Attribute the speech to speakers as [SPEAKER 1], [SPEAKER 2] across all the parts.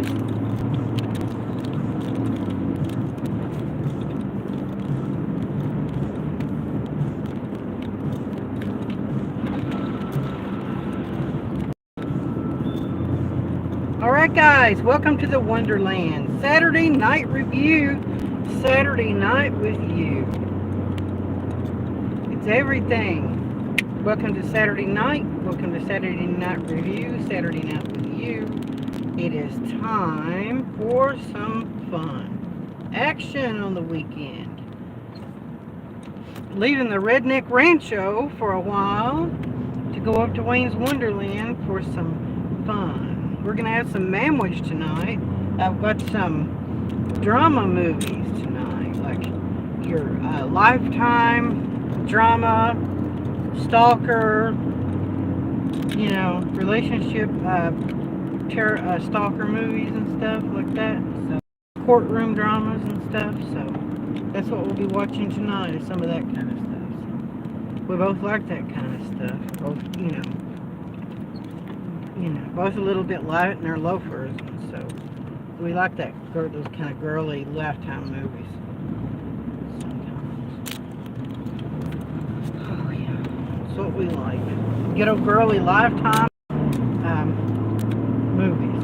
[SPEAKER 1] guys. Alright guys, welcome to the Wonderland. Saturday night review. Saturday night with you. It's everything. Welcome to Saturday night. Welcome to Saturday night review. Saturday night with you. It is time for some fun. Action on the weekend. Leaving the Redneck Rancho for a while to go up to Wayne's Wonderland for some fun. We're going to have some manwich tonight. I've got some drama movies tonight, like your Lifetime drama, stalker, you know, relationship stalker movies and stuff like that. So courtroom dramas and stuff. So that's what we'll be watching tonight, is some of that kind of stuff. So we both like that kind of stuff. Both, both a little bit light in their loafers, and so we like that, those kind of girly Lifetime movies sometimes. Oh yeah, that's what we like. Good old girly Lifetime movies.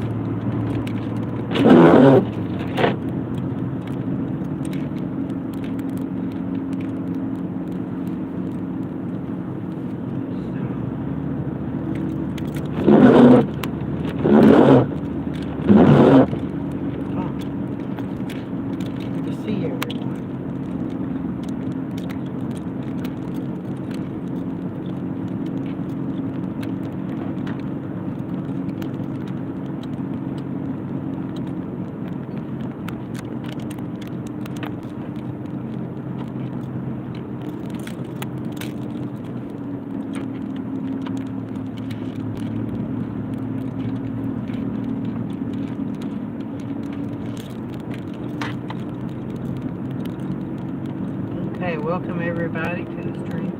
[SPEAKER 1] Okay, welcome everybody to the stream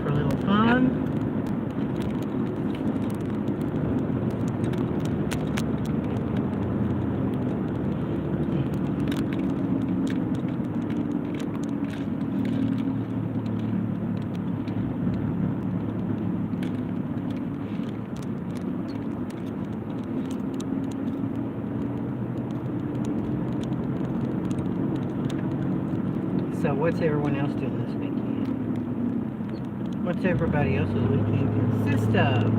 [SPEAKER 1] for a little fun. So what's everyone else doing this weekend? What's everybody else's weekend consist of?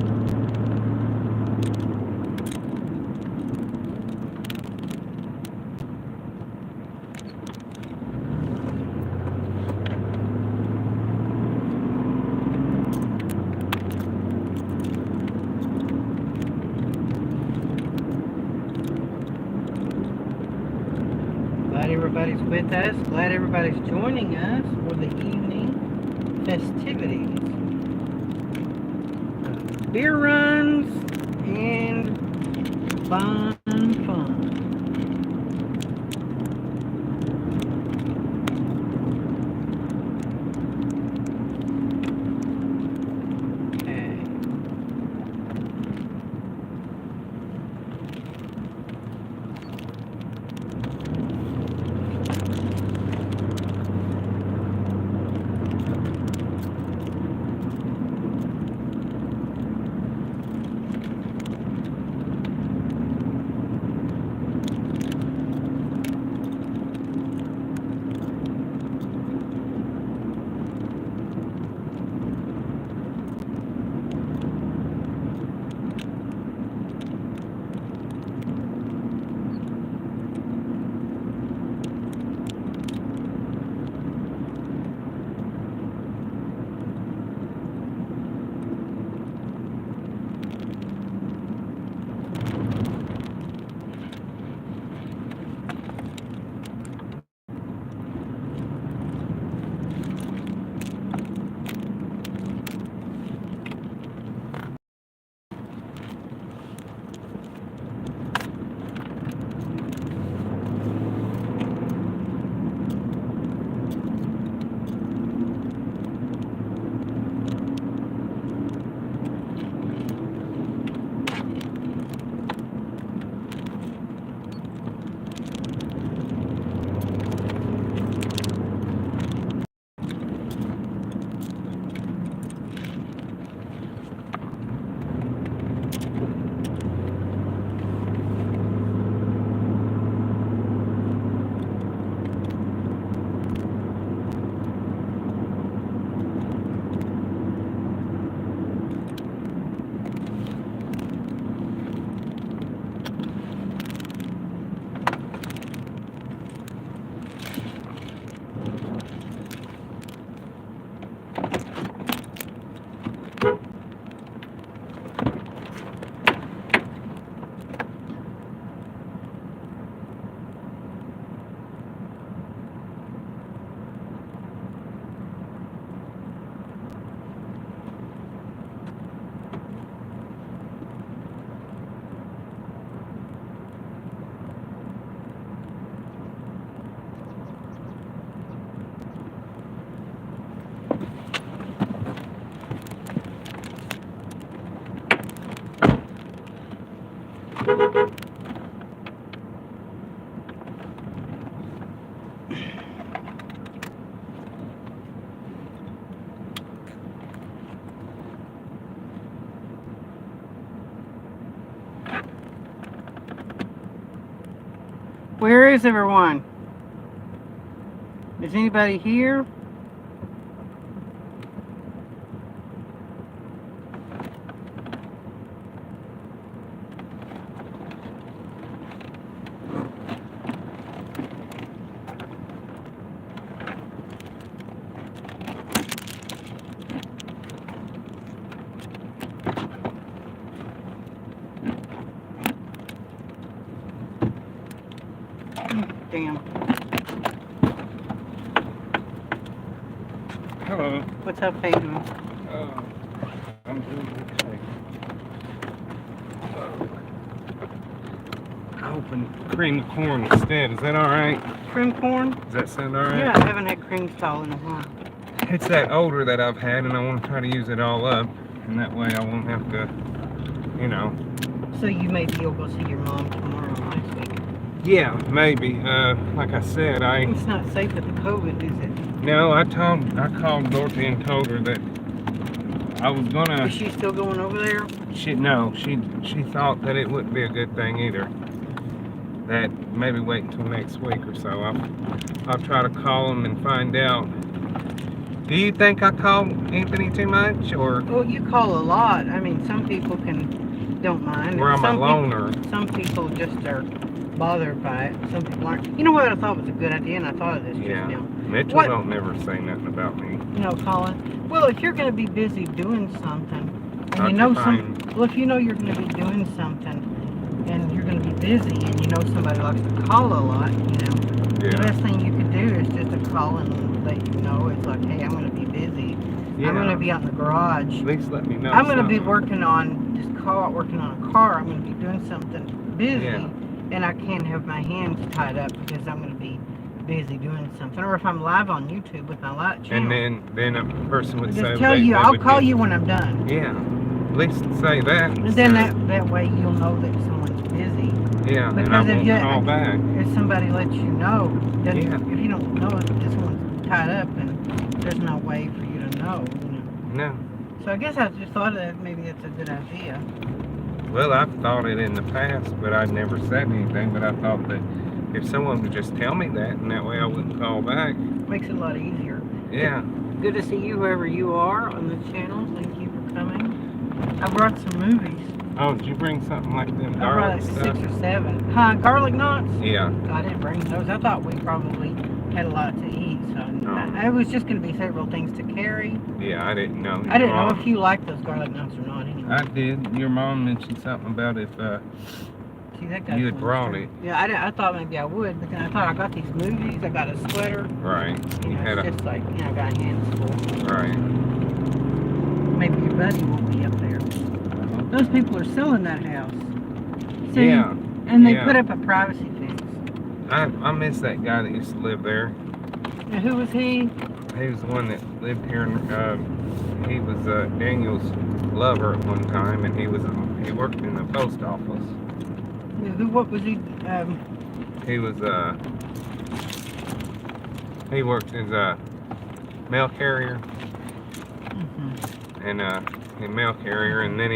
[SPEAKER 1] Glad everybody's with us. Glad everybody's joining us for the evening festivities. Beer runs and fun. Where is everyone? Is anybody here? Damn.
[SPEAKER 2] Hello.
[SPEAKER 1] What's up, Hayden?
[SPEAKER 2] I'm doing okay. I opened cream corn instead. Is that all right?
[SPEAKER 1] Cream corn?
[SPEAKER 2] Does that sound all right?
[SPEAKER 1] Yeah, I haven't had cream stall in a while.
[SPEAKER 2] It's that odor that I've had, and I want to try to use it all up, and that way I won't have to, you know.
[SPEAKER 1] So you maybe you'll go see your mom tomorrow next week.
[SPEAKER 2] Yeah, maybe. Like I said,
[SPEAKER 1] It's not safe with the COVID, is it?
[SPEAKER 2] No, I called Dorothy and told her that I was gonna.
[SPEAKER 1] Is she still going over there?
[SPEAKER 2] She thought that it wouldn't be a good thing either. That maybe wait until next week or so. I'll try to call them and find out. Do you think I called Anthony too much, or?
[SPEAKER 1] Well, you call a lot. I mean, some people don't mind.
[SPEAKER 2] Or I'm a loner.
[SPEAKER 1] Some people just are bothered by it. Some people aren't. You know what I thought was a good idea, and I thought of this just now.
[SPEAKER 2] Mitchell don't never say nothing about me.
[SPEAKER 1] No, Colin. Well, if you're going to be busy doing something, and you know if you know you're going to be doing something, and you're going to be busy, and you know somebody likes to call a lot, the best thing you could do is just to call and let you know. It's like, hey, I'm going to be busy. I'm going to be out in the garage.
[SPEAKER 2] At least let me know.
[SPEAKER 1] I'm going to be working on a car. I'm going to be doing something busy, and I can't have my hands tied up because I'm going to be busy doing something. Or if I'm live on YouTube with my live channel.
[SPEAKER 2] And then a person would say,
[SPEAKER 1] tell you, I'll call you when I'm done.
[SPEAKER 2] Yeah, at least say that.
[SPEAKER 1] And then that way you'll know that someone's busy.
[SPEAKER 2] Yeah, and I won't call back.
[SPEAKER 1] If somebody lets you know, if you don't know if this one's tied up, then there's no way for you to know.
[SPEAKER 2] No.
[SPEAKER 1] So I guess I just thought that maybe that's a good idea.
[SPEAKER 2] Well, I've thought it in the past, but I'd never said anything. But I thought that if someone would just tell me that, and that way I wouldn't call back.
[SPEAKER 1] Makes it a lot easier.
[SPEAKER 2] Yeah.
[SPEAKER 1] Good to see you, whoever you are, on the channel. Thank you for coming. I brought some movies.
[SPEAKER 2] Oh, did you bring something like them
[SPEAKER 1] I
[SPEAKER 2] garlic
[SPEAKER 1] brought
[SPEAKER 2] stuff?
[SPEAKER 1] 6 or 7. Huh, garlic knots?
[SPEAKER 2] Yeah.
[SPEAKER 1] I didn't bring those. I thought we probably had a lot to eat, so it was just going to be several things to carry.
[SPEAKER 2] Yeah, I didn't know.
[SPEAKER 1] I didn't know if you liked those garlic knots or not anyway.
[SPEAKER 2] I did. Your mom mentioned something about if
[SPEAKER 1] See, that guy
[SPEAKER 2] you had brought it.
[SPEAKER 1] Yeah, I thought maybe I would, but then I thought I got these movies, I got a sweater.
[SPEAKER 2] Right.
[SPEAKER 1] It's just like, I got hands full.
[SPEAKER 2] Right.
[SPEAKER 1] Maybe your buddy won't be up there. Those people are selling that house. See?
[SPEAKER 2] Yeah.
[SPEAKER 1] And they put up a privacy fence.
[SPEAKER 2] I miss that guy that used to live there.
[SPEAKER 1] Now, who was he?
[SPEAKER 2] He was the one that lived here. He was Daniel's lover at one time, and he worked in the post office.
[SPEAKER 1] What was he?
[SPEAKER 2] He was he worked as a mail carrier. And a mail carrier, and then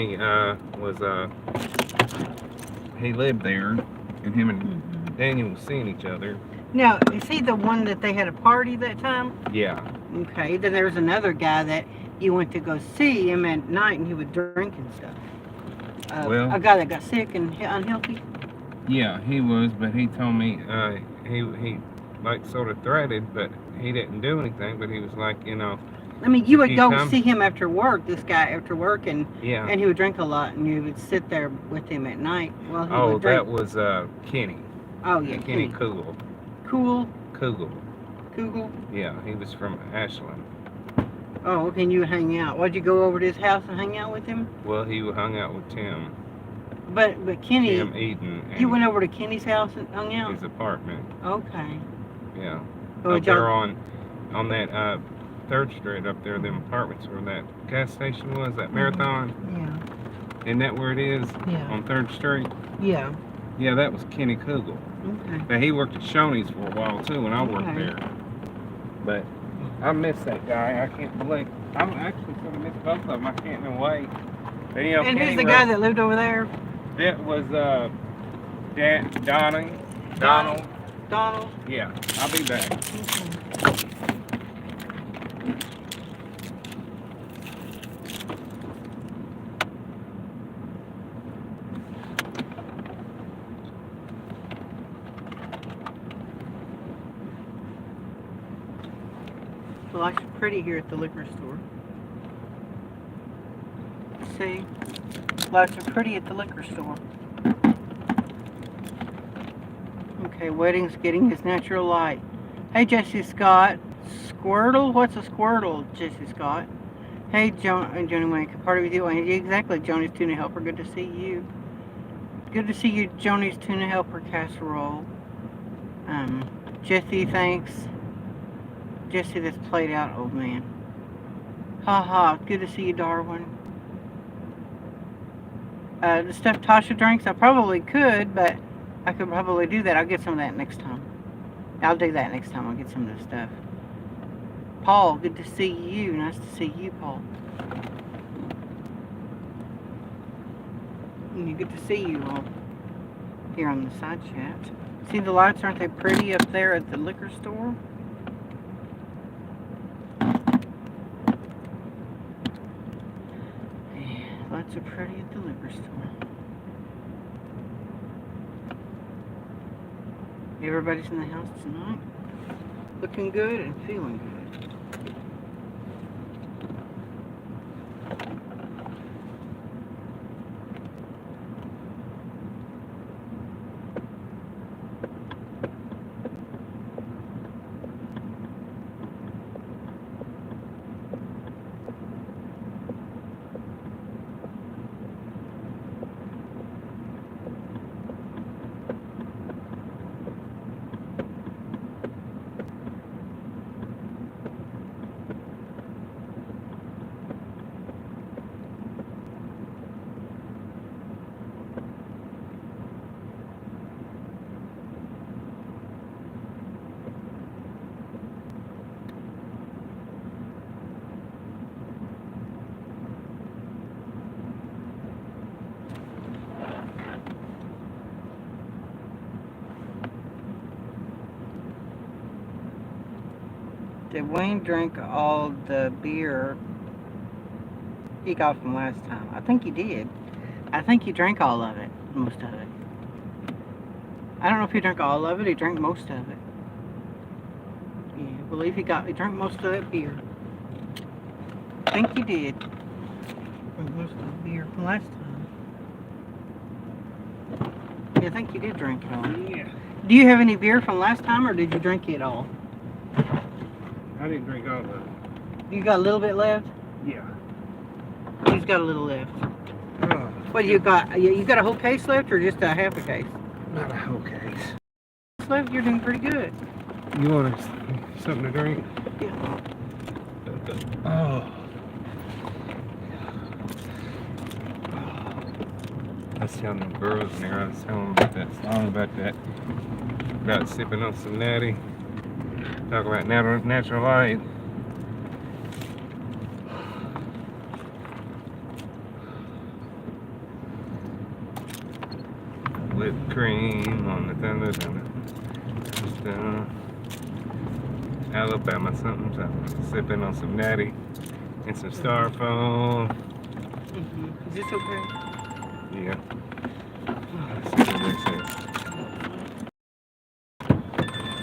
[SPEAKER 2] he lived there, and him and Daniel was seeing each other.
[SPEAKER 1] Now, is he the one that they had a party that time?
[SPEAKER 2] Yeah.
[SPEAKER 1] Okay, then there was another guy that you went to go see him at night, and he would drink and stuff. A guy that got sick and unhealthy?
[SPEAKER 2] Yeah, he was, but he told me he like sort of threatened, but he didn't do anything, but he was like,
[SPEAKER 1] I mean, you would go see him after work, this guy after work, and he would drink a lot, and you would sit there with him at night while he would drink.
[SPEAKER 2] That was Kenny.
[SPEAKER 1] Oh, yeah,
[SPEAKER 2] Kenny Kugel.
[SPEAKER 1] Kugel?
[SPEAKER 2] Yeah, he was from Ashland.
[SPEAKER 1] Oh, okay, and you would hang out. Would you go over to his house and hang out with him?
[SPEAKER 2] Well, he hung out with Tim.
[SPEAKER 1] But Kenny...
[SPEAKER 2] Tim Eden.
[SPEAKER 1] You went over to Kenny's house and hung out?
[SPEAKER 2] His apartment.
[SPEAKER 1] Okay.
[SPEAKER 2] Yeah. Up there on that 3rd Street up there, them apartments where that gas station was, that Marathon.
[SPEAKER 1] Yeah.
[SPEAKER 2] Isn't that where it is?
[SPEAKER 1] Yeah.
[SPEAKER 2] On 3rd Street?
[SPEAKER 1] Yeah.
[SPEAKER 2] Yeah, that was Kenny Kugel.
[SPEAKER 1] Okay.
[SPEAKER 2] But he worked at Shoney's for a while too when I worked there. But I miss that guy. I can't believe. I'm actually going to miss both of them. I can't even wait. But,
[SPEAKER 1] and who's the guy that lived over there?
[SPEAKER 2] That was Donald.
[SPEAKER 1] McDonald's?
[SPEAKER 2] Yeah, I'll be back.
[SPEAKER 1] The lights are pretty here at the liquor store. See? Lights are pretty at the liquor store. Okay, Wedding's getting his natural light. Hey, Jesse Scott. Squirtle? What's a squirtle, Jesse Scott? Hey, Joni Wayne, can party with you? Exactly, Joni's Tuna Helper. Good to see you. Good to see you, Joni's Tuna Helper casserole. Jesse, thanks. Jesse, that's played out, old man. Ha. Good to see you, Darwin. The stuff Tasha drinks, I probably could, but I could probably do that. I'll get some of that next time. I'll do that next time. I'll get some of this stuff. Paul, good to see you. Nice to see you, Paul. Good to see you all here on the side chat. See the lights? Aren't they pretty up there at the liquor store? Yeah, lights are pretty at the liquor store. Everybody's in the house tonight. Looking good and feeling good. Did Wayne drink all the beer he got from last time? I think he did. I think he drank all of it, most of it. I don't know if he drank all of it. He drank most of it. Yeah, I believe he drank most of that beer. I think he did. Drank most of the beer from last time. Yeah, I think he did drink it all.
[SPEAKER 2] Yeah.
[SPEAKER 1] Do you have any beer from last time, or did you drink it all?
[SPEAKER 2] I didn't drink all of it.
[SPEAKER 1] You got a little bit left?
[SPEAKER 2] Yeah.
[SPEAKER 1] He's got a little left.
[SPEAKER 2] Oh,
[SPEAKER 1] What you got? You got a whole case left, or just a half a case?
[SPEAKER 2] not a whole case.
[SPEAKER 1] Left, you're doing pretty good.
[SPEAKER 2] You want something to drink?
[SPEAKER 1] Yeah.
[SPEAKER 2] Oh. I was telling the girls in there, I was telling them about that song, about sipping on some natty. Talk about natural light. Whipped cream on the thunder. Just, Alabama something. So sipping on some natty and some styrofoam.
[SPEAKER 1] Mm-hmm. Is this okay?
[SPEAKER 2] Yeah. Let's see what they say.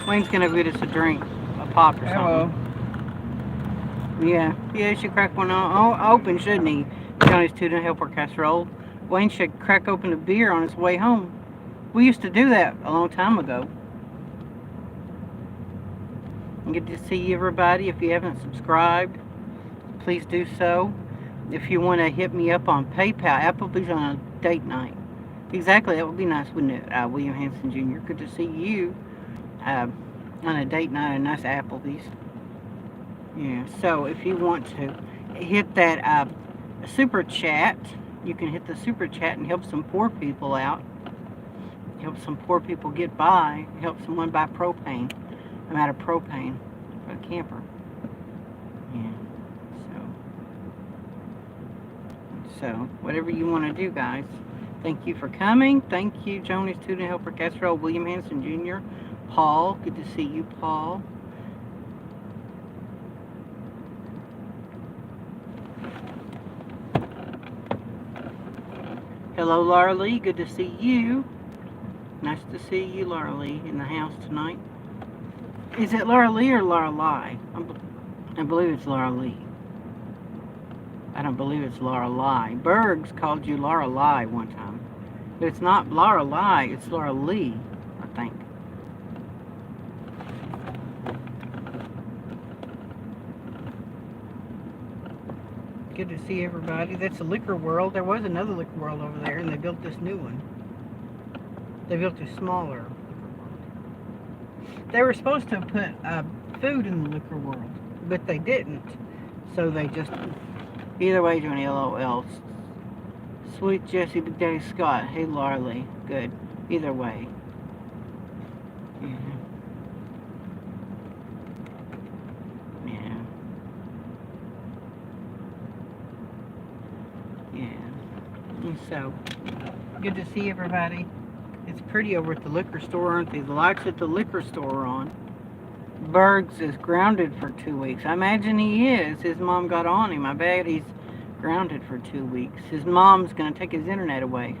[SPEAKER 1] Wayne's gonna get us a drink, a pop or
[SPEAKER 2] Hello.
[SPEAKER 1] something. Yeah, he should crack one open, shouldn't he? Johnny's Tuna Helper casserole. Wayne should crack open a beer on his way home. We used to do that a long time ago. And get to see everybody. If you haven't subscribed, please do so. If you want to hit me up on PayPal, Applebee's on a date night. Exactly, that would be nice, wouldn't it? William Hanson Jr. Good to see you on a date night, a nice Applebee's. Yeah, so if you want to hit that super chat, you can hit the super chat and help some poor people out. Help some poor people get by. Help someone buy propane. I'm out of propane for the camper. Yeah. So whatever you want to do, guys. Thank you for coming. Thank you, Joni's Tuna Helper Casserole, William Hanson Jr., Paul. Good to see you, Paul. Hello, Laura Lee. Good to see you. Nice to see you, Laura Lee, in the house tonight. Is it Laura Lee or Laura Lie? I believe it's Laura Lee. I don't believe it's Laura Lie. Bergs called you Laura Lie one time. But it's not Laura Lie, it's Laura Lee, I think. Good to see everybody. That's a Liquor World. There was another Liquor World over there, and they built this new one. They built a smaller Liquor World. They were supposed to put food in the Liquor World, but they didn't. So they just... Either way, Johnny, LOL. Sweet Jesse, Big Daddy Scott. Hey, Laura Lee. Good. Either way. Yeah. Yeah. Yeah. And so, good to see everybody. It's pretty over at the liquor store, aren't they? The lights at the liquor store are on. Bergs is grounded for 2 weeks. I imagine he is. His mom got on him. I bet he's grounded for 2 weeks. His mom's going to take his internet away.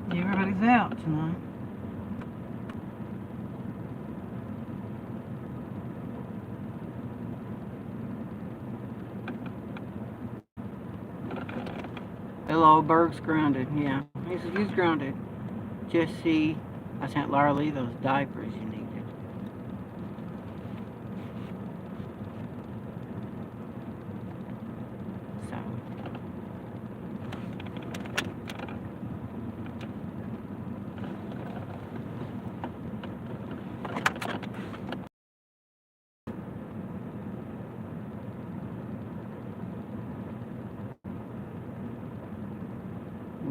[SPEAKER 1] Everybody's out tonight. Hello, Berg's grounded. Yeah, he's grounded. Jesse, I sent Laura Lee those diapers you needed. So.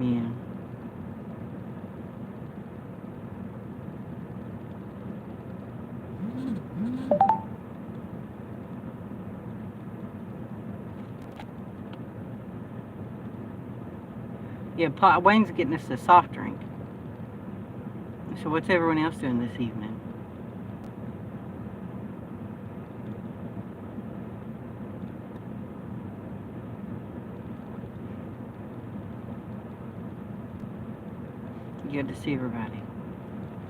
[SPEAKER 1] Yeah. Yeah, Wayne's getting us a soft drink. So what's everyone else doing this evening? Good to see everybody.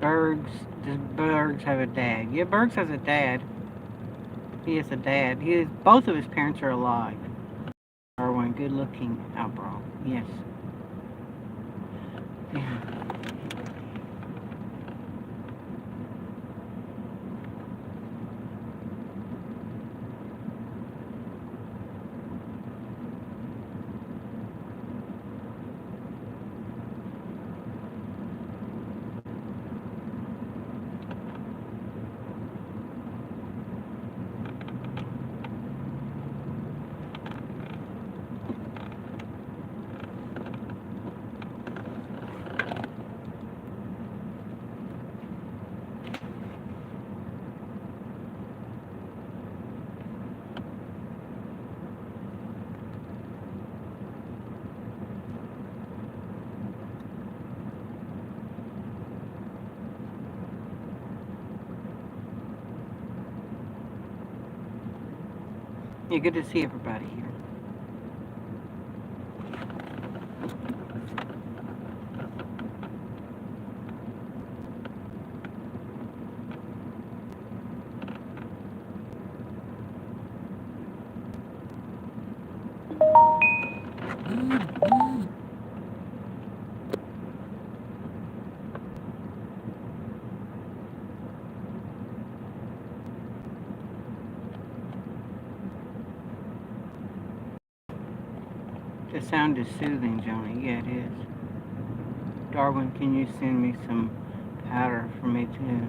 [SPEAKER 1] Does Bergs have a dad? Yeah, Bergs has a dad. He has a dad. Both of his parents are alive. Are one good looking outlaw. Yes. Yeah. Yeah, good to see everybody here. The sound is soothing, Joni. Yeah, it is. Darwin, can you send me some powder for me too?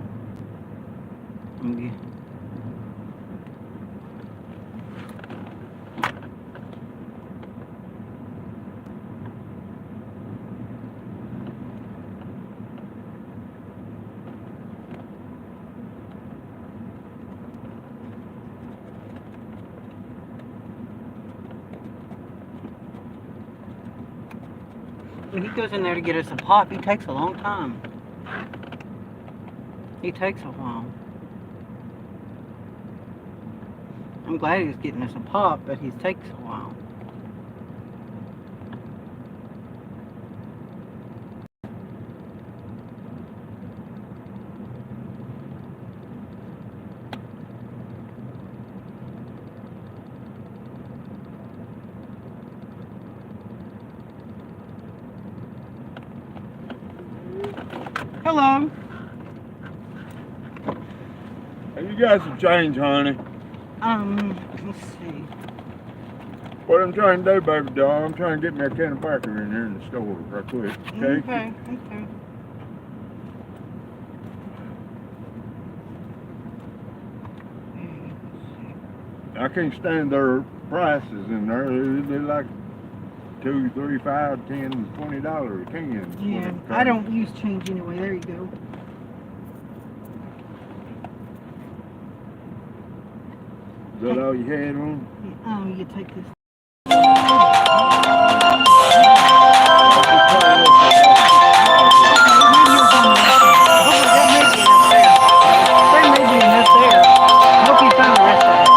[SPEAKER 1] When he goes in there to get us a pop, he takes a long time. He takes a while. I'm glad he's getting us a pop, but he takes a while. Hello.
[SPEAKER 3] Hey, you got some change, honey.
[SPEAKER 1] Let's see.
[SPEAKER 3] What I'm trying to do, baby doll, I'm trying to get me a can of Packer in there in the store right quick. Okay?
[SPEAKER 1] Okay.
[SPEAKER 3] I can't stand their prices in there. They're like $2, $3, $5, $10, $20 a can.
[SPEAKER 1] Yeah, I don't use change anyway. There you go.
[SPEAKER 3] Is that all you had on?
[SPEAKER 1] Oh, you take this. There may be enough there. I hope you found the rest of it.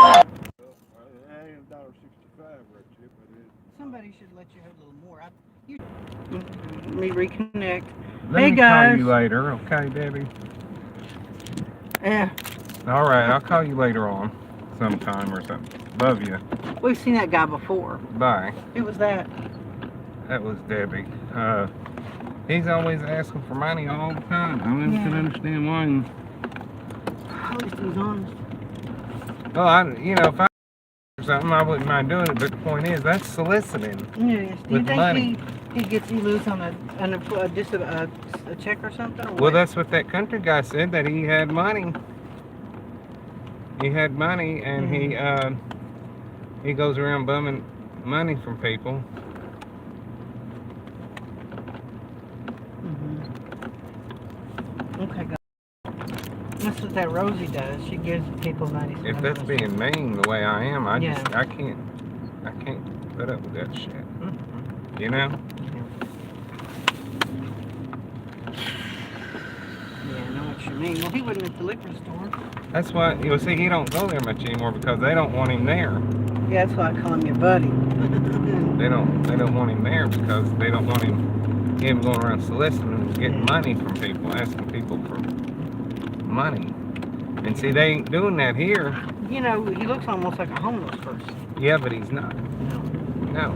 [SPEAKER 3] I ain't $1.65 right here, but it.
[SPEAKER 1] Somebody should let you have a little more. Let me reconnect.
[SPEAKER 2] Let
[SPEAKER 1] Hey,
[SPEAKER 2] me
[SPEAKER 1] guys.
[SPEAKER 2] call you later, okay, Debbie?
[SPEAKER 1] Yeah,
[SPEAKER 2] All right, I'll call you later on, sometime or something. Love you.
[SPEAKER 1] we've seen that guy before.
[SPEAKER 2] Bye.
[SPEAKER 1] Who was that?
[SPEAKER 2] That was Debbie. He's always asking for money all the time. I don't
[SPEAKER 1] Yeah.
[SPEAKER 2] understand why.
[SPEAKER 1] At least he's honest.
[SPEAKER 2] Well, if I or something, I wouldn't mind doing it. But the point is, that's soliciting.
[SPEAKER 1] Yes. Do you
[SPEAKER 2] With
[SPEAKER 1] think
[SPEAKER 2] money.
[SPEAKER 1] he lose on a check or something? Or
[SPEAKER 2] Well,
[SPEAKER 1] what?
[SPEAKER 2] that's what that country guy said, that he had money. He had money, and he goes around bumming money from people.
[SPEAKER 1] Okay, guys. That's what that Rosie does. She gives people money.
[SPEAKER 2] If that's being mean the way I am, I
[SPEAKER 1] Yeah.
[SPEAKER 2] can't put up with that shit.
[SPEAKER 1] Mhm.
[SPEAKER 2] You know?
[SPEAKER 1] Yeah, I know what you mean. Well, he wasn't at the liquor store.
[SPEAKER 2] That's why see he don't go there much anymore because they don't want him there.
[SPEAKER 1] Yeah, that's why I call him your buddy.
[SPEAKER 2] They don't want him there because they don't want him going around soliciting and getting money from people, asking people for money. And see, they ain't doing that here.
[SPEAKER 1] You know, he looks almost like a homeless person.
[SPEAKER 2] Yeah, but he's not. No.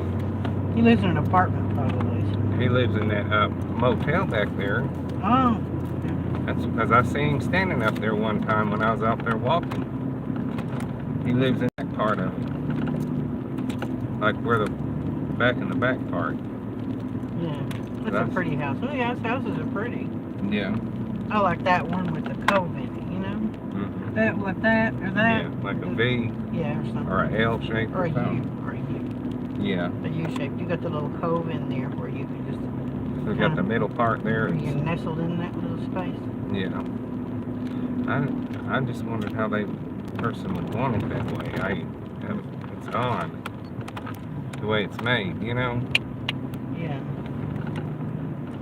[SPEAKER 1] He lives in an apartment, probably.
[SPEAKER 2] He lives in that motel back there.
[SPEAKER 1] Oh.
[SPEAKER 2] That's because I seen him standing up there one time when I was out there walking. He lives in that part of it. Like where the back part.
[SPEAKER 1] Yeah. That's a pretty house. Oh, yeah, his houses are pretty.
[SPEAKER 2] Yeah.
[SPEAKER 1] I like that one with the cove in it, you know?
[SPEAKER 2] Mm-hmm.
[SPEAKER 1] That, like that, or that.
[SPEAKER 2] Yeah, like a V
[SPEAKER 1] Yeah, or something.
[SPEAKER 2] or a L shape
[SPEAKER 1] Or
[SPEAKER 2] or
[SPEAKER 1] a U.
[SPEAKER 2] something.
[SPEAKER 1] Or a U.
[SPEAKER 2] Yeah.
[SPEAKER 1] A U shape. You got the little cove in there where you can just...
[SPEAKER 2] We got the middle part there.
[SPEAKER 1] Where you're nestled in that little space.
[SPEAKER 2] Yeah. I just wondered how the person would want it that way. It's odd the way it's made, you know?
[SPEAKER 1] Yeah.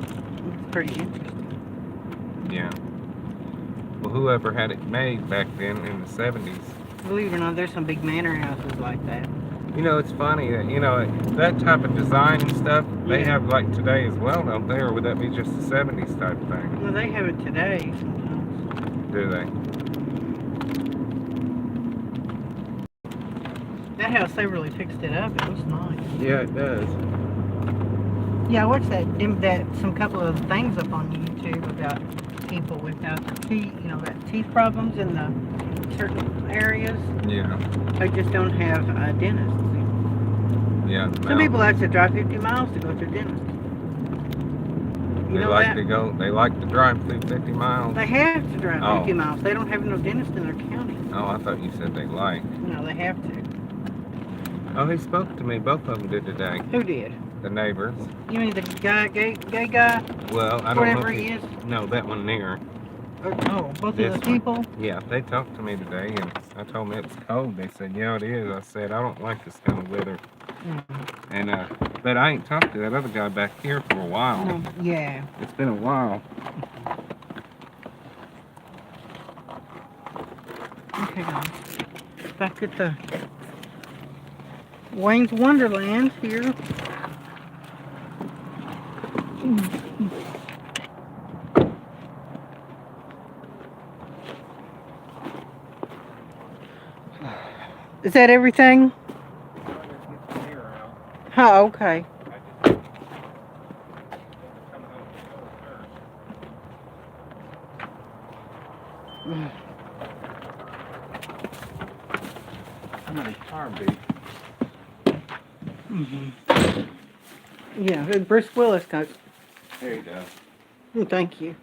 [SPEAKER 1] It's pretty interesting.
[SPEAKER 2] Yeah. Well, whoever had it made back then in the 70s.
[SPEAKER 1] Believe it or not, there's some big manor houses like that.
[SPEAKER 2] You know, it's funny that, that type of design and stuff, they
[SPEAKER 1] Yeah.
[SPEAKER 2] have like today as well, don't they? Or would that be just the 70s type thing?
[SPEAKER 1] Well, they have it today sometimes.
[SPEAKER 2] Do they?
[SPEAKER 1] That house, they really fixed it up. It was nice.
[SPEAKER 2] Yeah, it does.
[SPEAKER 1] Yeah, I watched some couple of things up on YouTube about people without teeth, got teeth problems in the certain areas.
[SPEAKER 2] Yeah.
[SPEAKER 1] They just don't have dentists.
[SPEAKER 2] Yeah.
[SPEAKER 1] Some people have to drive 50 miles to go to a dentist. You know that?
[SPEAKER 2] They like to drive through 50 miles.
[SPEAKER 1] They have to drive
[SPEAKER 2] Oh.
[SPEAKER 1] 50 miles. They don't have no dentist in their county.
[SPEAKER 2] Oh, I thought you said they like.
[SPEAKER 1] No, they have to.
[SPEAKER 2] Oh, he spoke to me. Both of them did today.
[SPEAKER 1] Who did?
[SPEAKER 2] The neighbors.
[SPEAKER 1] You mean the guy, gay guy?
[SPEAKER 2] Well, I don't know.
[SPEAKER 1] Whatever
[SPEAKER 2] if
[SPEAKER 1] he is?
[SPEAKER 2] No, that one there.
[SPEAKER 1] Oh, both
[SPEAKER 2] This
[SPEAKER 1] of the
[SPEAKER 2] one.
[SPEAKER 1] people?
[SPEAKER 2] Yeah, they talked to me today, and I told them it was cold. They said, yeah, it is. I said, I don't like this kind of weather. And but I ain't talked to that other guy back here for a while.
[SPEAKER 1] No, yeah.
[SPEAKER 2] It's been a while.
[SPEAKER 1] Okay, guys. Back at the Wayne's Wonderland here. Is that everything? Oh, okay.
[SPEAKER 2] Somebody's car beat.
[SPEAKER 1] Yeah, Bruce Willis got.
[SPEAKER 2] There you go.
[SPEAKER 1] Thank you.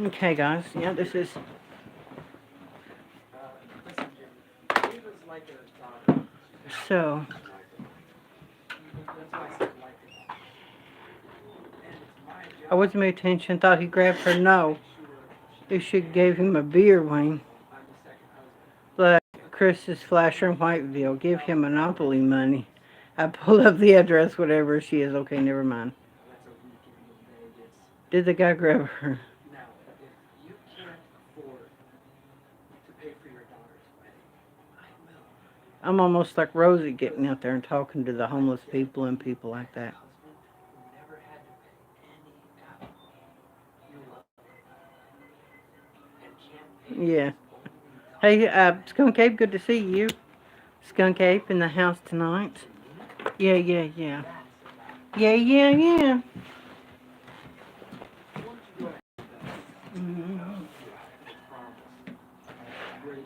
[SPEAKER 1] Okay, guys. Yeah, this is. So. I wasn't paying attention. Thought he grabbed her. No. They should gave him a beer, Wayne. Like Chris's Flasher in Whiteville. Give him Monopoly money. I pulled up the address, whatever she is. Okay, never mind. Did the guy grab her? I'm almost like Rosie getting out there and talking to the homeless people and people like that. Yeah. Hey, Skunk Ape, good to see you. Skunk Ape in the house tonight. Yeah. Yeah.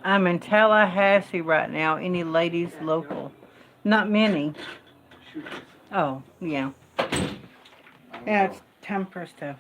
[SPEAKER 1] I'm in Tallahassee right now. Any ladies local? Not many. Oh, yeah. Yeah, it's time for stuff.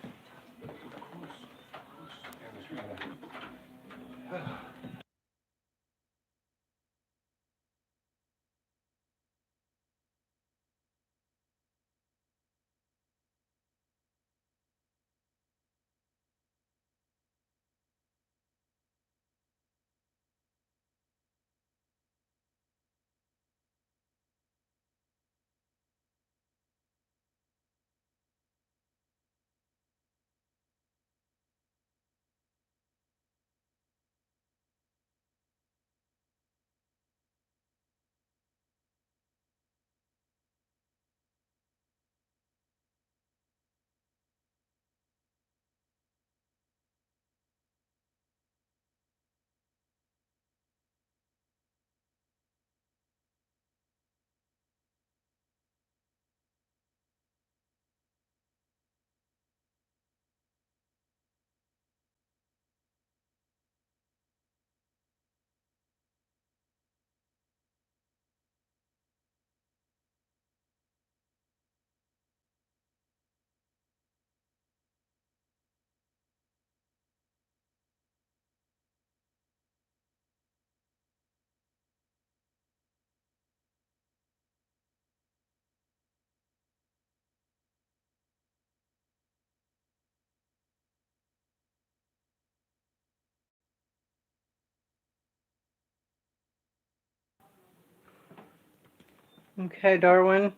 [SPEAKER 1] Okay, Darwin.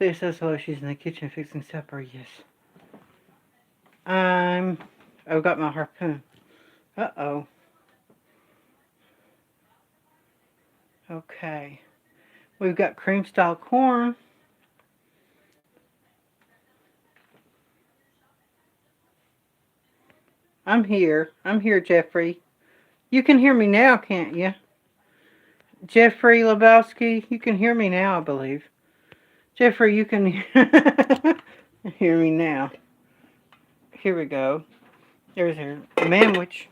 [SPEAKER 1] They says hello. She's in the kitchen fixing supper. Yes. I've got my harpoon. Uh-oh. Okay. We've got cream style corn. I'm here. Jeffrey. You can hear me now, can't you? Jeffrey Lebowski, you can hear me now, I believe. Jeffrey, you can hear me now. Here we go. There's a sandwich.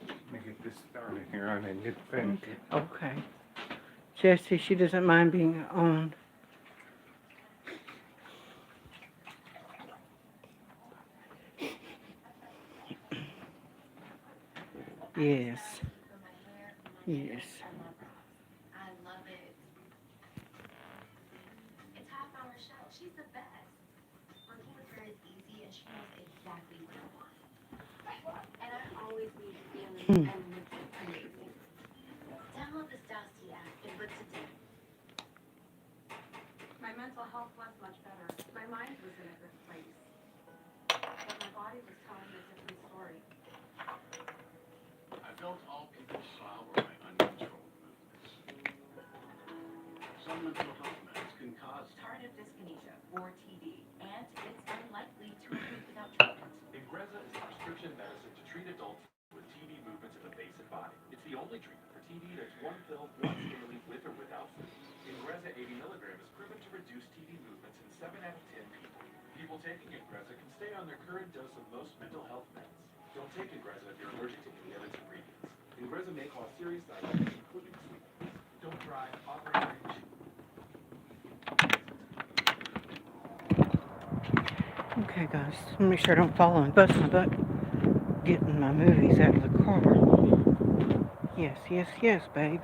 [SPEAKER 2] Let me get this started here on and get finished.
[SPEAKER 1] Okay. Jessie, she doesn't mind being on. Yes. Yes.
[SPEAKER 4] I love it. It's half hour show. She's the best. Working with her is easy and she knows exactly what I want. And I always need to be on the
[SPEAKER 5] prescription medicine to treat adults with TB movements of the face and body. It's the only treatment for TB that's one pill once daily with or without food. Ingrezza 80 milligram is proven to reduce TB movements in 7 out of 10 people. People taking Ingrezza can stay on their current dose of most mental health meds. Don't take Ingrezza if you're allergic to any of its ingredients. Ingrezza may cause serious side effects, including sleepiness. Don't drive, operate range.
[SPEAKER 1] Okay, guys, let me make sure I don't fall and bust my butt getting my movies out of the car. Yes, yes, yes, babe.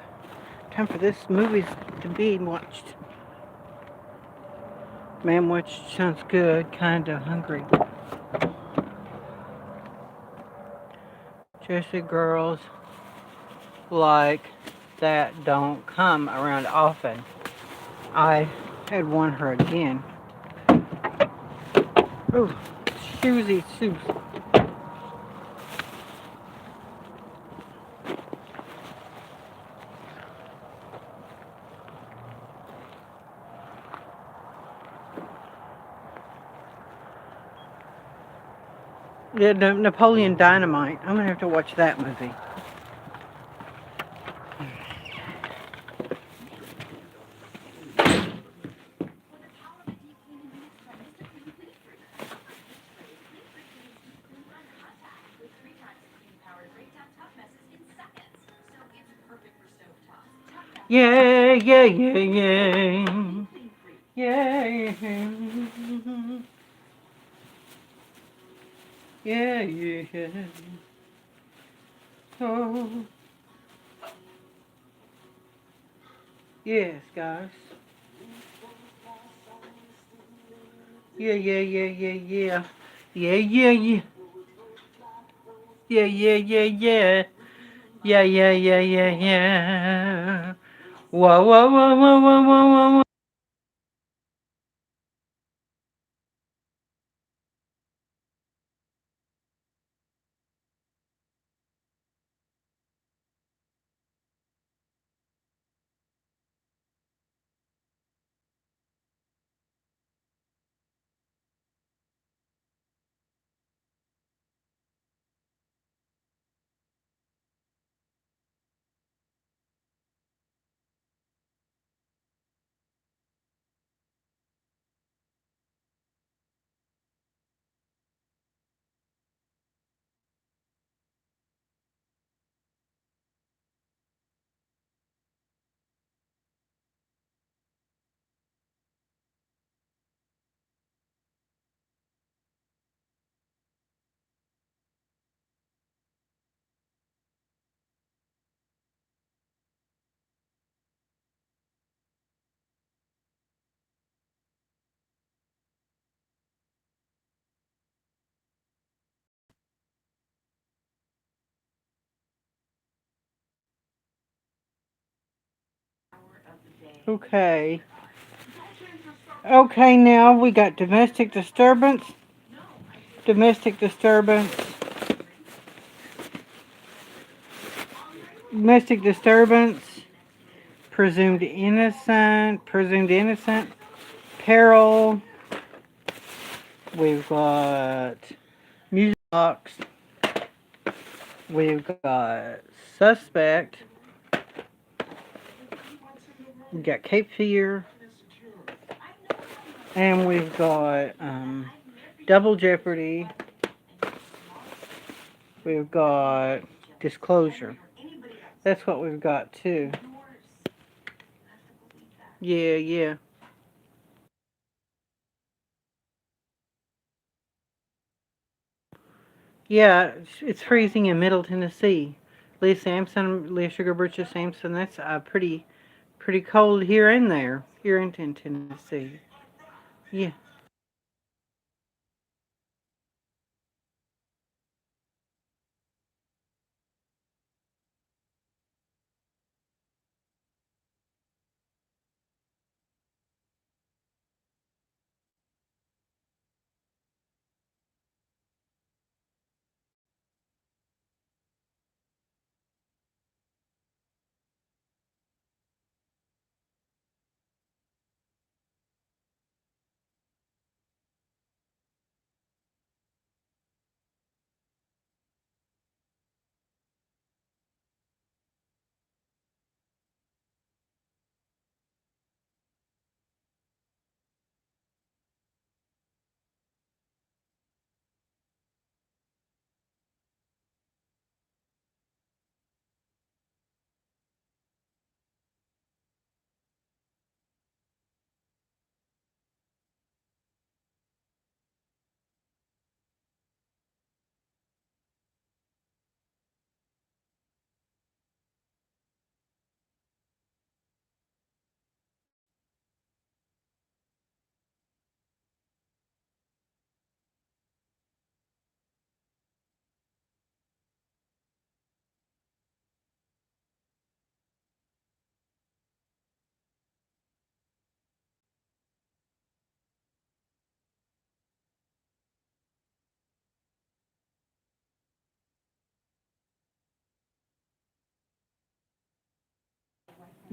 [SPEAKER 1] Time for this movies to be watched. Man, which sounds good, kinda hungry. Jesse girls like that don't come around often. I had won her again. Ooh, Susie Susie. Yeah, Napoleon Dynamite. I'm gonna have to watch that movie. Yeah, yeah, yeah, yeah. Yeah, yeah. Yeah, yeah. Oh, yes, guys. Yeah, yeah, yeah, yeah, yeah. Yeah, yeah, yeah. Yeah, yeah, yeah, yeah. Yeah, yeah, yeah, yeah, yeah. Whoa, whoa, whoa, whoa, whoa, whoa, whoa. Okay. Okay, now we got domestic disturbance. Domestic disturbance. Domestic disturbance. Presumed innocent. Presumed innocent. Peril. We've got music box. We've got suspect. We've got Cape Fear. And we've got Double Jeopardy. We've got Disclosure. That's what we've got too. Yeah, yeah. Yeah, it's freezing in Middle Tennessee. Leah Sugar Britches Sampson, that's pretty cold here and there, here in Tennessee. Yeah.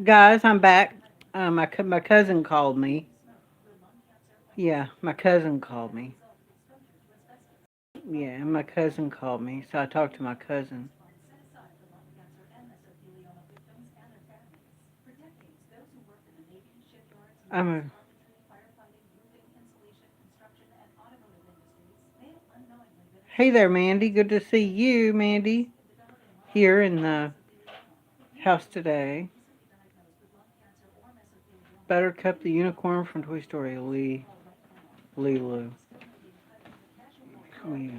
[SPEAKER 1] Guys, I'm back. My cousin called me. Yeah, my cousin called me. Yeah, my cousin called me, so I talked to my cousin. I'm a, hey there, Mandy. Good to see you, Mandy, here in the house today. Buttercup the unicorn from Toy Story. Lulu. Yeah.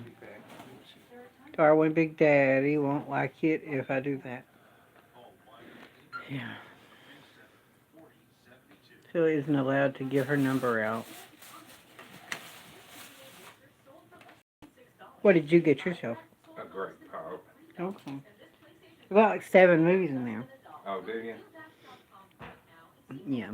[SPEAKER 1] Darwin Big Daddy won't like it if I do that. Yeah. So isn't allowed to give her number out. What did you get yourself?
[SPEAKER 2] A great pop.
[SPEAKER 1] Okay. About like 7 movies in there.
[SPEAKER 2] Oh, do you?
[SPEAKER 1] Yeah.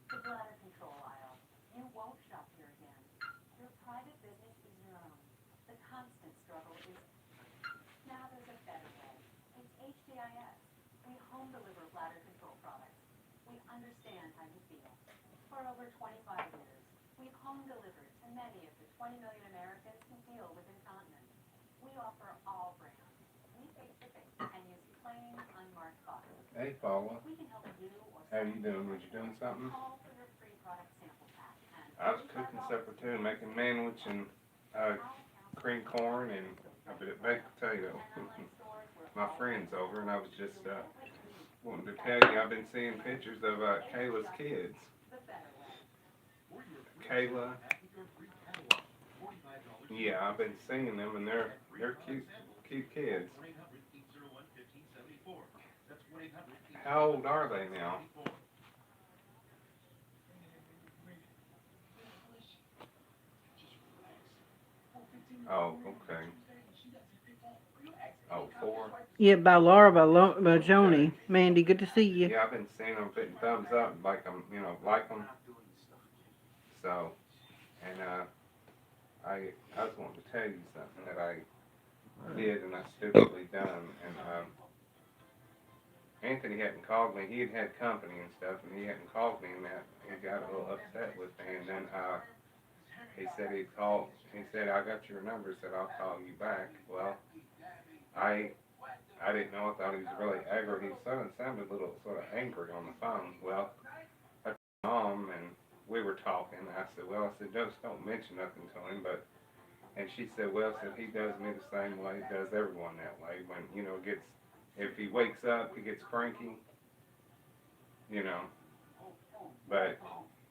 [SPEAKER 4] The bladder control aisle. You won't shop here again. Your private business is your own. The constant struggle is now there's a better way. It's HDIS. We home deliver bladder control products. We understand how you feel. For over 25 years, we've home delivered to many of the 20 million Americans who deal with incontinence. We offer all brands. We pay shipping and use plain, unmarked bottles.
[SPEAKER 2] Hey, Paula.
[SPEAKER 4] We can help you or
[SPEAKER 2] How you doing? Was you doing something?
[SPEAKER 4] call for your free product sample pack. And
[SPEAKER 2] I was cooking supper too, making manwich and cream corn and a bit of baked potato. My friend's over, and I was just wanting to tell you I've been seeing pictures of Kayla's kids. Kayla. Yeah, I've been seeing them, and they're cute kids. How old are they now? Oh, okay. Oh, 4.
[SPEAKER 1] Yeah, by Laura, by Joni. Mandy, good to see you.
[SPEAKER 2] Yeah, I've been seeing them putting thumbs up, like them, like them. So, and I was wanting to tell you something that I did and I stupidly done. And Anthony hadn't called me. He had company and stuff, and he hadn't called me, and that he got a little upset with me. And then he said he'd call. He said I got your number. Said I'll call you back. Well, I I didn't know. I thought he was really angry. He sounded a little sort of angry on the phone. Well, I told Mom and we were talking. I said, well, I said, just don't mention nothing to him. But and she said, well, said he does me the same way. He does everyone that way. When gets if he wakes up, he gets cranky. You know. But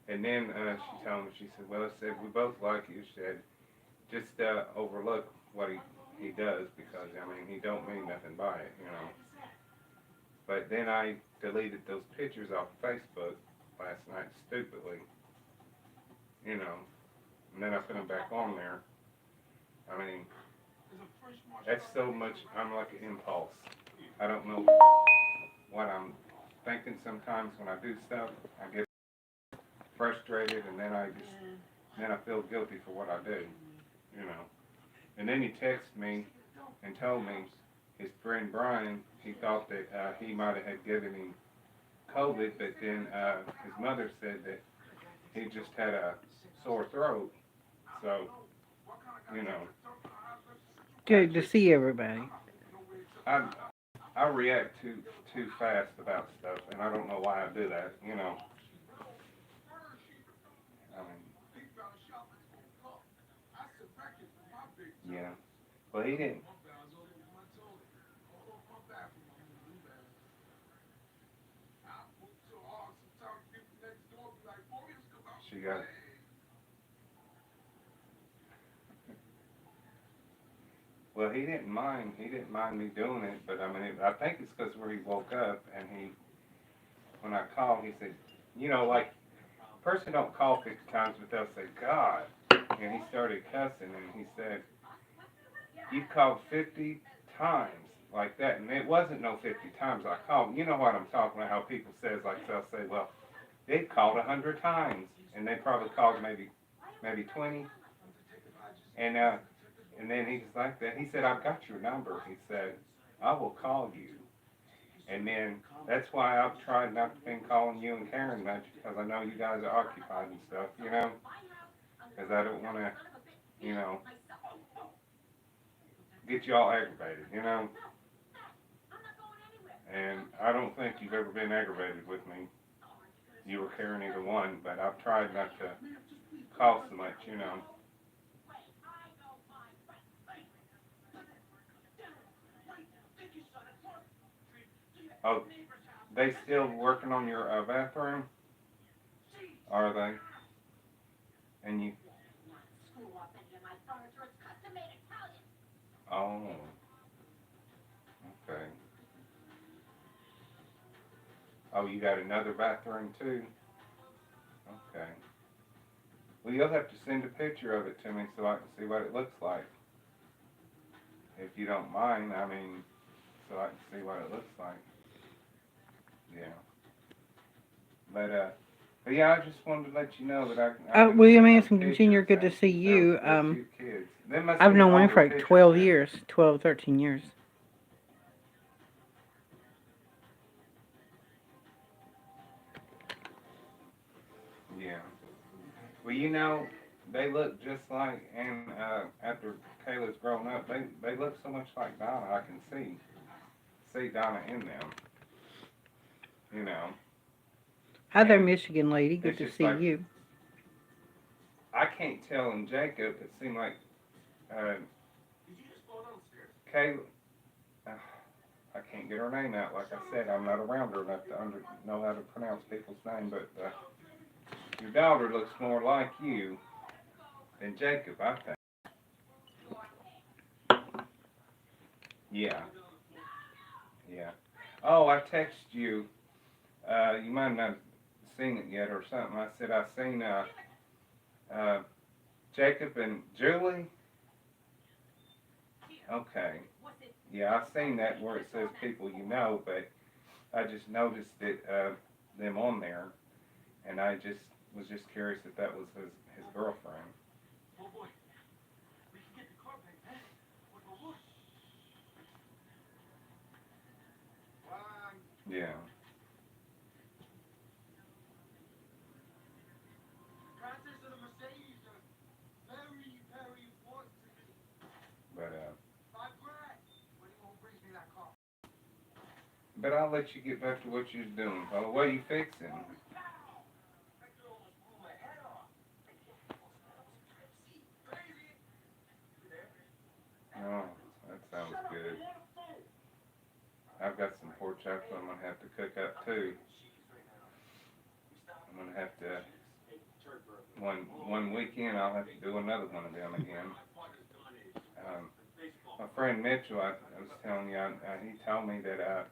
[SPEAKER 2] and then she told me. She said, well, I said we both like you. She said just overlook what he does because I mean he don't mean nothing by it. But then I deleted those pictures off Facebook last night stupidly, and then I put them back on there. I mean, that's so much. I'm like an impulse. I don't know what I'm thinking sometimes when I do stuff. I get frustrated, and then I feel guilty for what I do. And then he texted me and told me his friend Brian, he thought that he might have had given him COVID, but then his mother said that he just had a sore throat. So, you know,
[SPEAKER 1] Good to see everybody.
[SPEAKER 2] I I react too fast about stuff, and I don't know why I do that. You know. I mean, yeah. Well, he didn't. She got. Well, he didn't mind. He didn't mind me doing it, but I mean, I think it's because where he woke up and when I called, he said, you know, like, a person don't call 50 times, but they'll say, God. And he started cussing, and he said, you called 50 times like that. And it wasn't no 50 times I called. You know what I'm talking about, how people says, like, they'll say, well, they called 100 times, and they probably called maybe 20. And, and then he was like that. He said, I've got your number. He said, I will call you. And then that's why I've tried not to been calling you and Karen much, because I know you guys are occupied and stuff, you know? Because I don't want to, you know, get you all aggravated, you know? And I don't think you've ever been aggravated with me. You or Karen, either one, but I've tried not to call so much, you know? Oh, they still working on your bathroom? Are they? And you? Oh, okay. Oh, you got another bathroom too? Okay. Well, you'll have to send a picture of it to me so I can see what it looks like. If you don't mind, I mean, so I can see what it looks like. Yeah. But yeah, I just wanted to let you know that I
[SPEAKER 1] William
[SPEAKER 2] sent
[SPEAKER 1] Anson
[SPEAKER 2] those
[SPEAKER 1] Jr., good to
[SPEAKER 2] pictures,
[SPEAKER 1] see you.
[SPEAKER 2] those two kids. They must
[SPEAKER 1] I've
[SPEAKER 2] be
[SPEAKER 1] known him
[SPEAKER 2] older
[SPEAKER 1] for like
[SPEAKER 2] pictures
[SPEAKER 1] 12
[SPEAKER 2] then.
[SPEAKER 1] years, 12, 13 years.
[SPEAKER 2] Yeah. Well, you know, they look just like, and after Kayla's grown up, they look so much like Donna. I can see Donna in them. You know.
[SPEAKER 1] Hi there,
[SPEAKER 2] And
[SPEAKER 1] Michigan lady. Good
[SPEAKER 2] it's
[SPEAKER 1] to
[SPEAKER 2] just
[SPEAKER 1] see
[SPEAKER 2] like,
[SPEAKER 1] you.
[SPEAKER 2] I can't tell in Jacob. It seemed like Kayla. Uh, I can't get her name out. Like I said, I'm not around her enough to know how to pronounce people's names. But your daughter looks more like you than Jacob, I think. Yeah. Yeah. Oh, I texted you. You might not have seen it yet or something. I said I seen uh, Jacob and Julie. Okay. Yeah, I seen that where it says people you know, but I just noticed it them on there, and I just was just curious if that was his girlfriend. Yeah. But I'll let you get back to what you was doing. Oh, what are you fixing? Oh, that sounds good. I've got some pork chops I'm gonna have to cook up too. I'm gonna have to one weekend I'll have to do another one of them again. My friend Mitchell, I was telling you, he told me that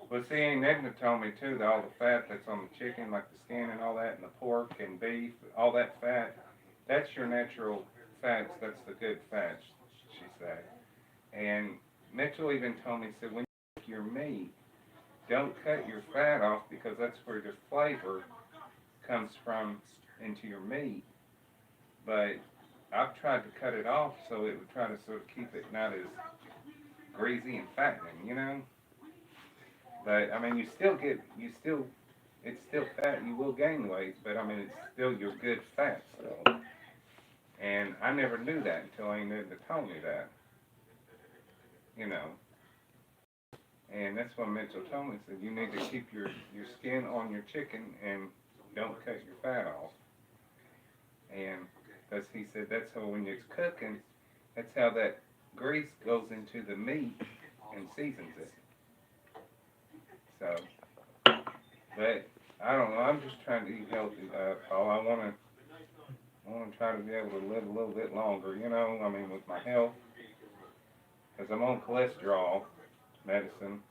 [SPEAKER 2] well, see, Aunt Edna told me too that all the fat that's on the chicken, like the skin and all that, and the pork and beef, all that fat, that's your natural fats. That's the good fats, she said. And Mitchell even told me, said, when you cook your meat, don't cut your fat off because that's where the flavor comes from into your meat. But I've tried to cut it off so it would try to sort of keep it not as greasy and fattening, you know? But I mean, it's still fat. You will gain weight, but I mean, it's still your good fat still. And I never knew that until Aunt Edna told me that, you know. And that's what Mitchell told me. He said, you need to keep your skin on your chicken and don't cut your fat off. And because he said that's how when it's cooking, that's how that grease goes into the meat and seasons it. So, but I don't know. I'm just trying to eat healthy, Paul. I want to try to be able to live a little bit longer. You know, I mean, with my health, because I'm on cholesterol medicine,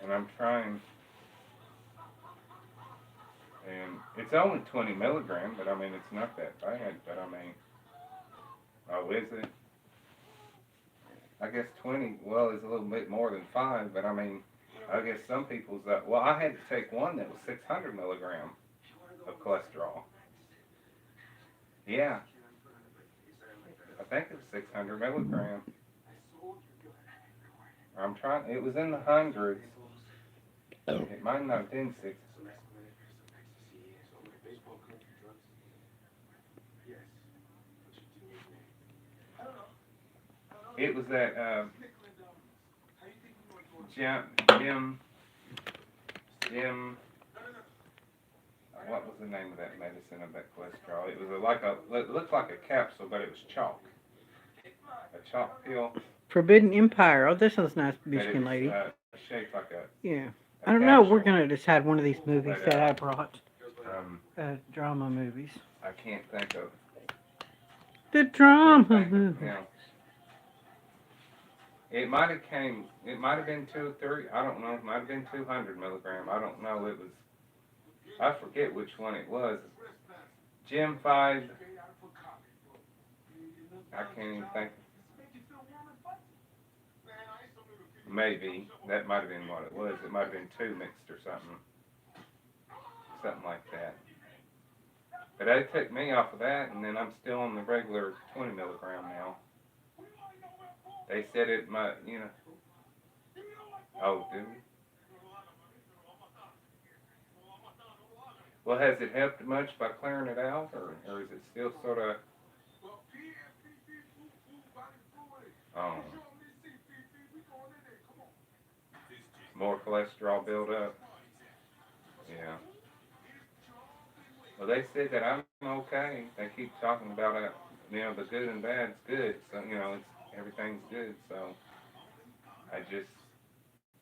[SPEAKER 2] and I'm trying. And it's only 20 milligrams, but I mean, it's not that bad. But I mean, oh, is it? I guess 20, well, is a little bit more than 5, but I mean, I guess some people's, well, I had to take one that was 600 milligrams of cholesterol. Yeah, I think it was 600 milligrams. I'm trying, it was in the hundreds. It might not have been 6. It was that, Jim, what was the name of that medicine of that cholesterol? It was it looked like a capsule, but it was chalk. A chalk pill.
[SPEAKER 1] Forbidden Empire. Oh, this one's nice, Michigan
[SPEAKER 2] But it's,
[SPEAKER 1] lady.
[SPEAKER 2] Shaped like a
[SPEAKER 1] Yeah.
[SPEAKER 2] a
[SPEAKER 1] I don't know. We're
[SPEAKER 2] capsule.
[SPEAKER 1] going to decide one of these movies
[SPEAKER 2] But,
[SPEAKER 1] that I brought.
[SPEAKER 2] Um,
[SPEAKER 1] Drama movies.
[SPEAKER 2] I can't think of.
[SPEAKER 1] The drama
[SPEAKER 2] Can't think of,
[SPEAKER 1] movie.
[SPEAKER 2] yeah. It might have been 2 or 3, I don't know, it might have been 200 milligram, I don't know, I forget which one it was. Gym 5, I can't even think. Maybe, that might have been what it was, it might have been 2 mixed or something like that. But they took me off of that, and then I'm still on the regular 20 milligram now. They said it might, you know. Oh, did we? Well, has it helped much by clearing it out, or is it still sort of? More cholesterol buildup. Yeah. Well, they said that I'm okay. They keep talking about it. You know, the good and bad's good. So you know, everything's good. So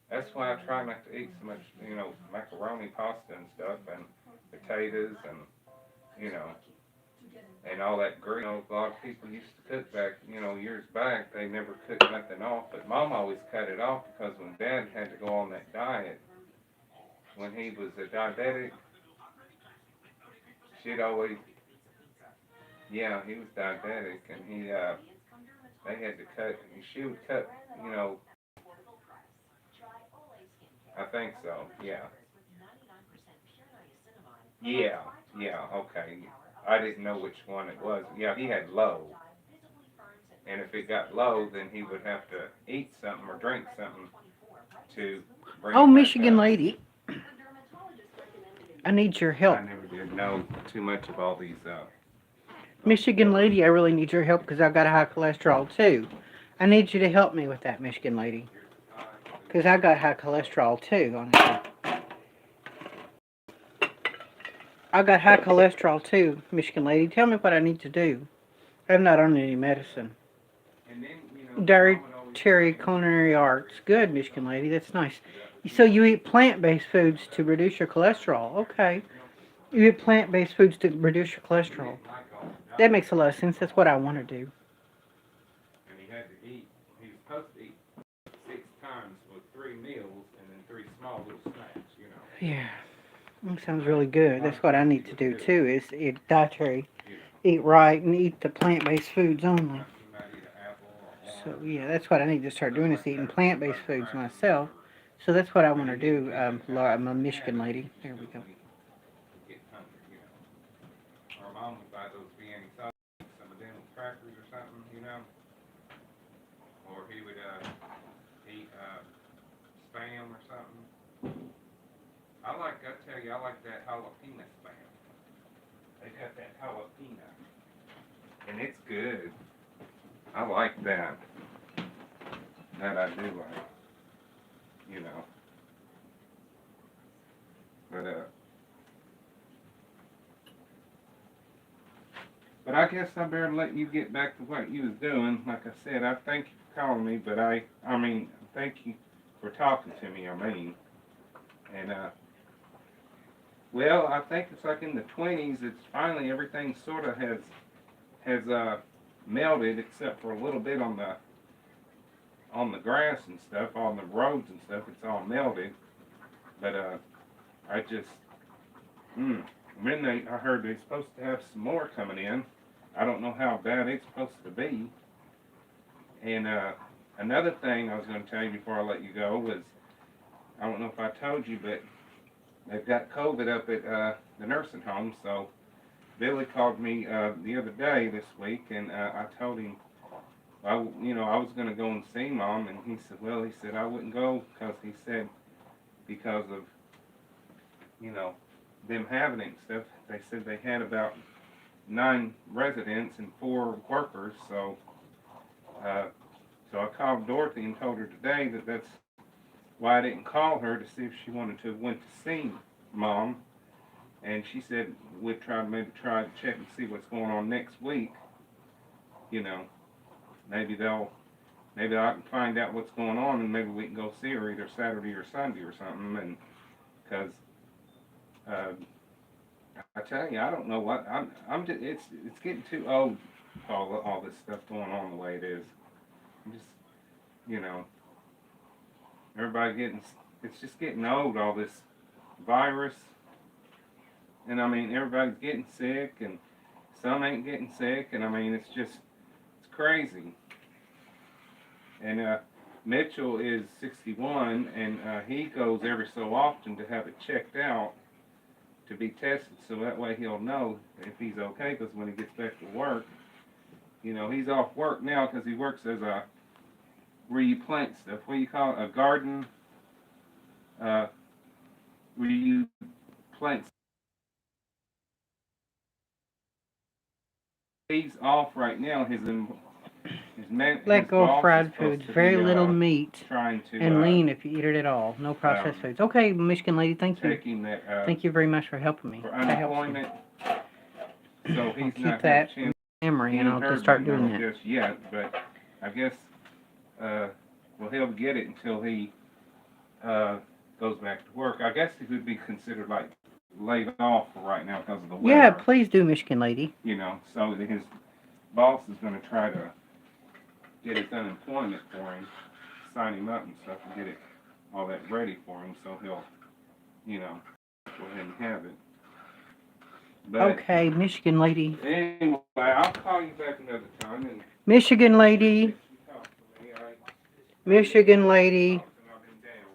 [SPEAKER 2] that's why I try not to eat so much. You know, macaroni, pasta, and stuff, and potatoes, and you know, and all that grease. You know, a lot of people used to cook back. You know, years back, they never cooked nothing off. But Mom always cut it off because when Dad had to go on that diet, when he was a diabetic, she'd always, yeah, he was diabetic, and they had to cut, and she would cut, you know, I think so, yeah. Yeah, yeah, okay. I didn't know which one it was. Yeah, he had low. And if it got low, then he would have to eat something or drink something to bring
[SPEAKER 1] Oh,
[SPEAKER 2] it back
[SPEAKER 1] Michigan
[SPEAKER 2] up.
[SPEAKER 1] lady. I need your help.
[SPEAKER 2] I never did know too much of all these,
[SPEAKER 1] Michigan lady, I really need your help because I've got high cholesterol too. I need you to help me with that, Michigan lady. Because I got high cholesterol too, honestly. I got high cholesterol too, Michigan lady. Tell me what I need to do. I'm not on any medicine.
[SPEAKER 2] and then, you know,
[SPEAKER 1] Dietary culinary arts. Good, Michigan lady. That's nice. So you eat plant-based foods to reduce your cholesterol. Okay. You eat plant-based foods to reduce your cholesterol. That makes a lot of sense. That's what I want to do.
[SPEAKER 2] And he had to eat, he was supposed to eat 6 times with 3 meals and then 3 small little snacks, you know.
[SPEAKER 1] Yeah. That sounds really good. That's what I need to do too, is eat dietary, eat right, and eat the plant-based foods only. So yeah, that's what I need to start doing, is eating plant-based foods myself. So that's what I want to do, Laura. I'm a Michigan lady. There we go.
[SPEAKER 2] Get hungry, you know. Our mom would buy those Vienna sausages, some of them with crackers or something, you know. Or he would eat Spam or something. I tell you, I like that jalapeno Spam. They got that jalapeno. And it's good. I like that. That I do like. you know. But I guess I better let you get back to what you was doing. Like I said, I thank you for calling me, but I mean, thank you for talking to me. I mean, and well, I think it's like in the 20s. It's finally everything sort of has melted, except for a little bit on the grass and stuff, on the roads and stuff. It's all melted. But I just, when I heard they're supposed to have some more coming in. I don't know how bad it's supposed to be. And another thing I was going to tell you before I let you go was, I don't know if I told you, but they've got COVID up at the nursing home. So Billy called me the other day this week, and I told him, I was going to go and see Mom, and he said, I wouldn't go because of, them having it and stuff. They said they had about 9 residents and 4 workers, so I called Dorothy and told her today that that's why I didn't call her to see if she wanted to went to see Mom, and she said we'd maybe try to check and see what's going on next week. Maybe I can find out what's going on, and maybe we can go see her either Saturday or Sunday or something, and because I tell you, I don't know what I'm just, it's getting too old, all this stuff going on the way it is. I'm just, it's just getting old, all this virus, and I mean everybody's getting sick, and some ain't getting sick, and I mean it's crazy. And Mitchell is 61, and he goes every so often to have it checked out, to be tested, so that way he'll know if he's okay, because when he gets back to work, he's off work now because he works as where you plant stuff, what do you call it, a garden, where you plant. He's off right now. His
[SPEAKER 1] Let go of
[SPEAKER 2] boss is
[SPEAKER 1] fried
[SPEAKER 2] supposed
[SPEAKER 1] foods.
[SPEAKER 2] to
[SPEAKER 1] Very
[SPEAKER 2] be,
[SPEAKER 1] little meat
[SPEAKER 2] trying to
[SPEAKER 1] and lean if you eat it at all. No processed foods. Okay, Michigan lady, thank you.
[SPEAKER 2] taking that
[SPEAKER 1] Thank you very much for helping me.
[SPEAKER 2] for
[SPEAKER 1] That helps me.
[SPEAKER 2] unemployment. So he's
[SPEAKER 1] Keep
[SPEAKER 2] not
[SPEAKER 1] that
[SPEAKER 2] had a chance.
[SPEAKER 1] memory,
[SPEAKER 2] He
[SPEAKER 1] and
[SPEAKER 2] ain't
[SPEAKER 1] I'll
[SPEAKER 2] heard
[SPEAKER 1] just start
[SPEAKER 2] nothing
[SPEAKER 1] doing
[SPEAKER 2] of it
[SPEAKER 1] that.
[SPEAKER 2] just yet, but I guess he'll get it until he goes back to work. I guess he would be considered like laid off for right now because of the weather.
[SPEAKER 1] Yeah, please do, Michigan lady.
[SPEAKER 2] So his boss is going to try to get his unemployment for him, sign him up and stuff, and get it all that ready for him, so he'll, go ahead and have it. But
[SPEAKER 1] Okay, Michigan lady.
[SPEAKER 2] anyway, I'll call you back another time and
[SPEAKER 1] Michigan lady.
[SPEAKER 2] you talk to me.
[SPEAKER 1] Michigan lady.
[SPEAKER 2] I've been down,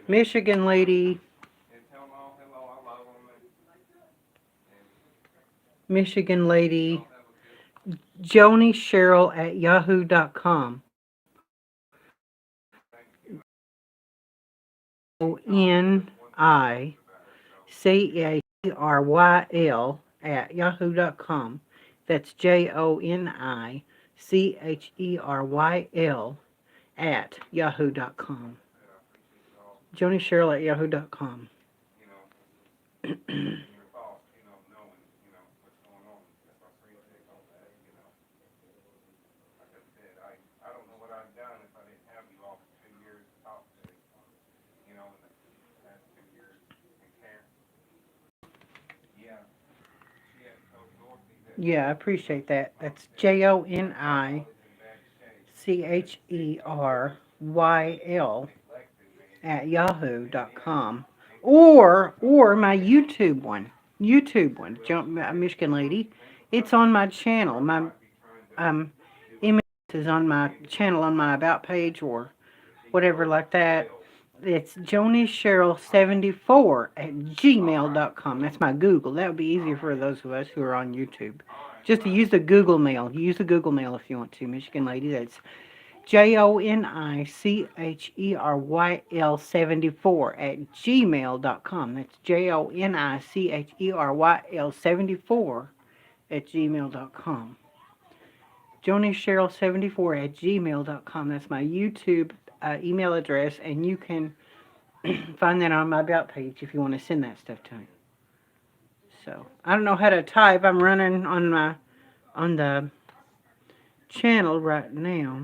[SPEAKER 1] Michigan lady.
[SPEAKER 2] and tell them all hello, I love them,
[SPEAKER 1] Michigan lady. Joni Cheryl at yahoo.com. JONICHERYL at yahoo.com. That's JONICHERYL at yahoo.com. Joni Cheryl at yahoo.com.
[SPEAKER 2] your boss, knowing, what's going on. That's my free take on that, Like I said, I don't know what I'd done if I didn't have you all for 2 years to talk to, in the past 2 years. And Karen, yeah, she had told Dorothy that
[SPEAKER 1] Yeah, I appreciate that. That's
[SPEAKER 2] I was in
[SPEAKER 1] JONICHERYL at yahoo.com. Or my YouTube one. Michigan lady. It's on my channel. My image is on my channel on my about page or whatever like that. It's JoniCheryl74 at gmail.com. That's my Google. That would be easier for those of us who are on YouTube. Just to use the Google Mail. Use the Google Mail if you want to, Michigan lady. That's JoniCheryl74 at gmail.com. That's JoniCheryl74 at gmail.com. JoniCheryl74 at gmail.com. That's my YouTube email address, and you can find that on my About page if you want to send that stuff to me. So I don't know how to type. I'm running on the channel right now.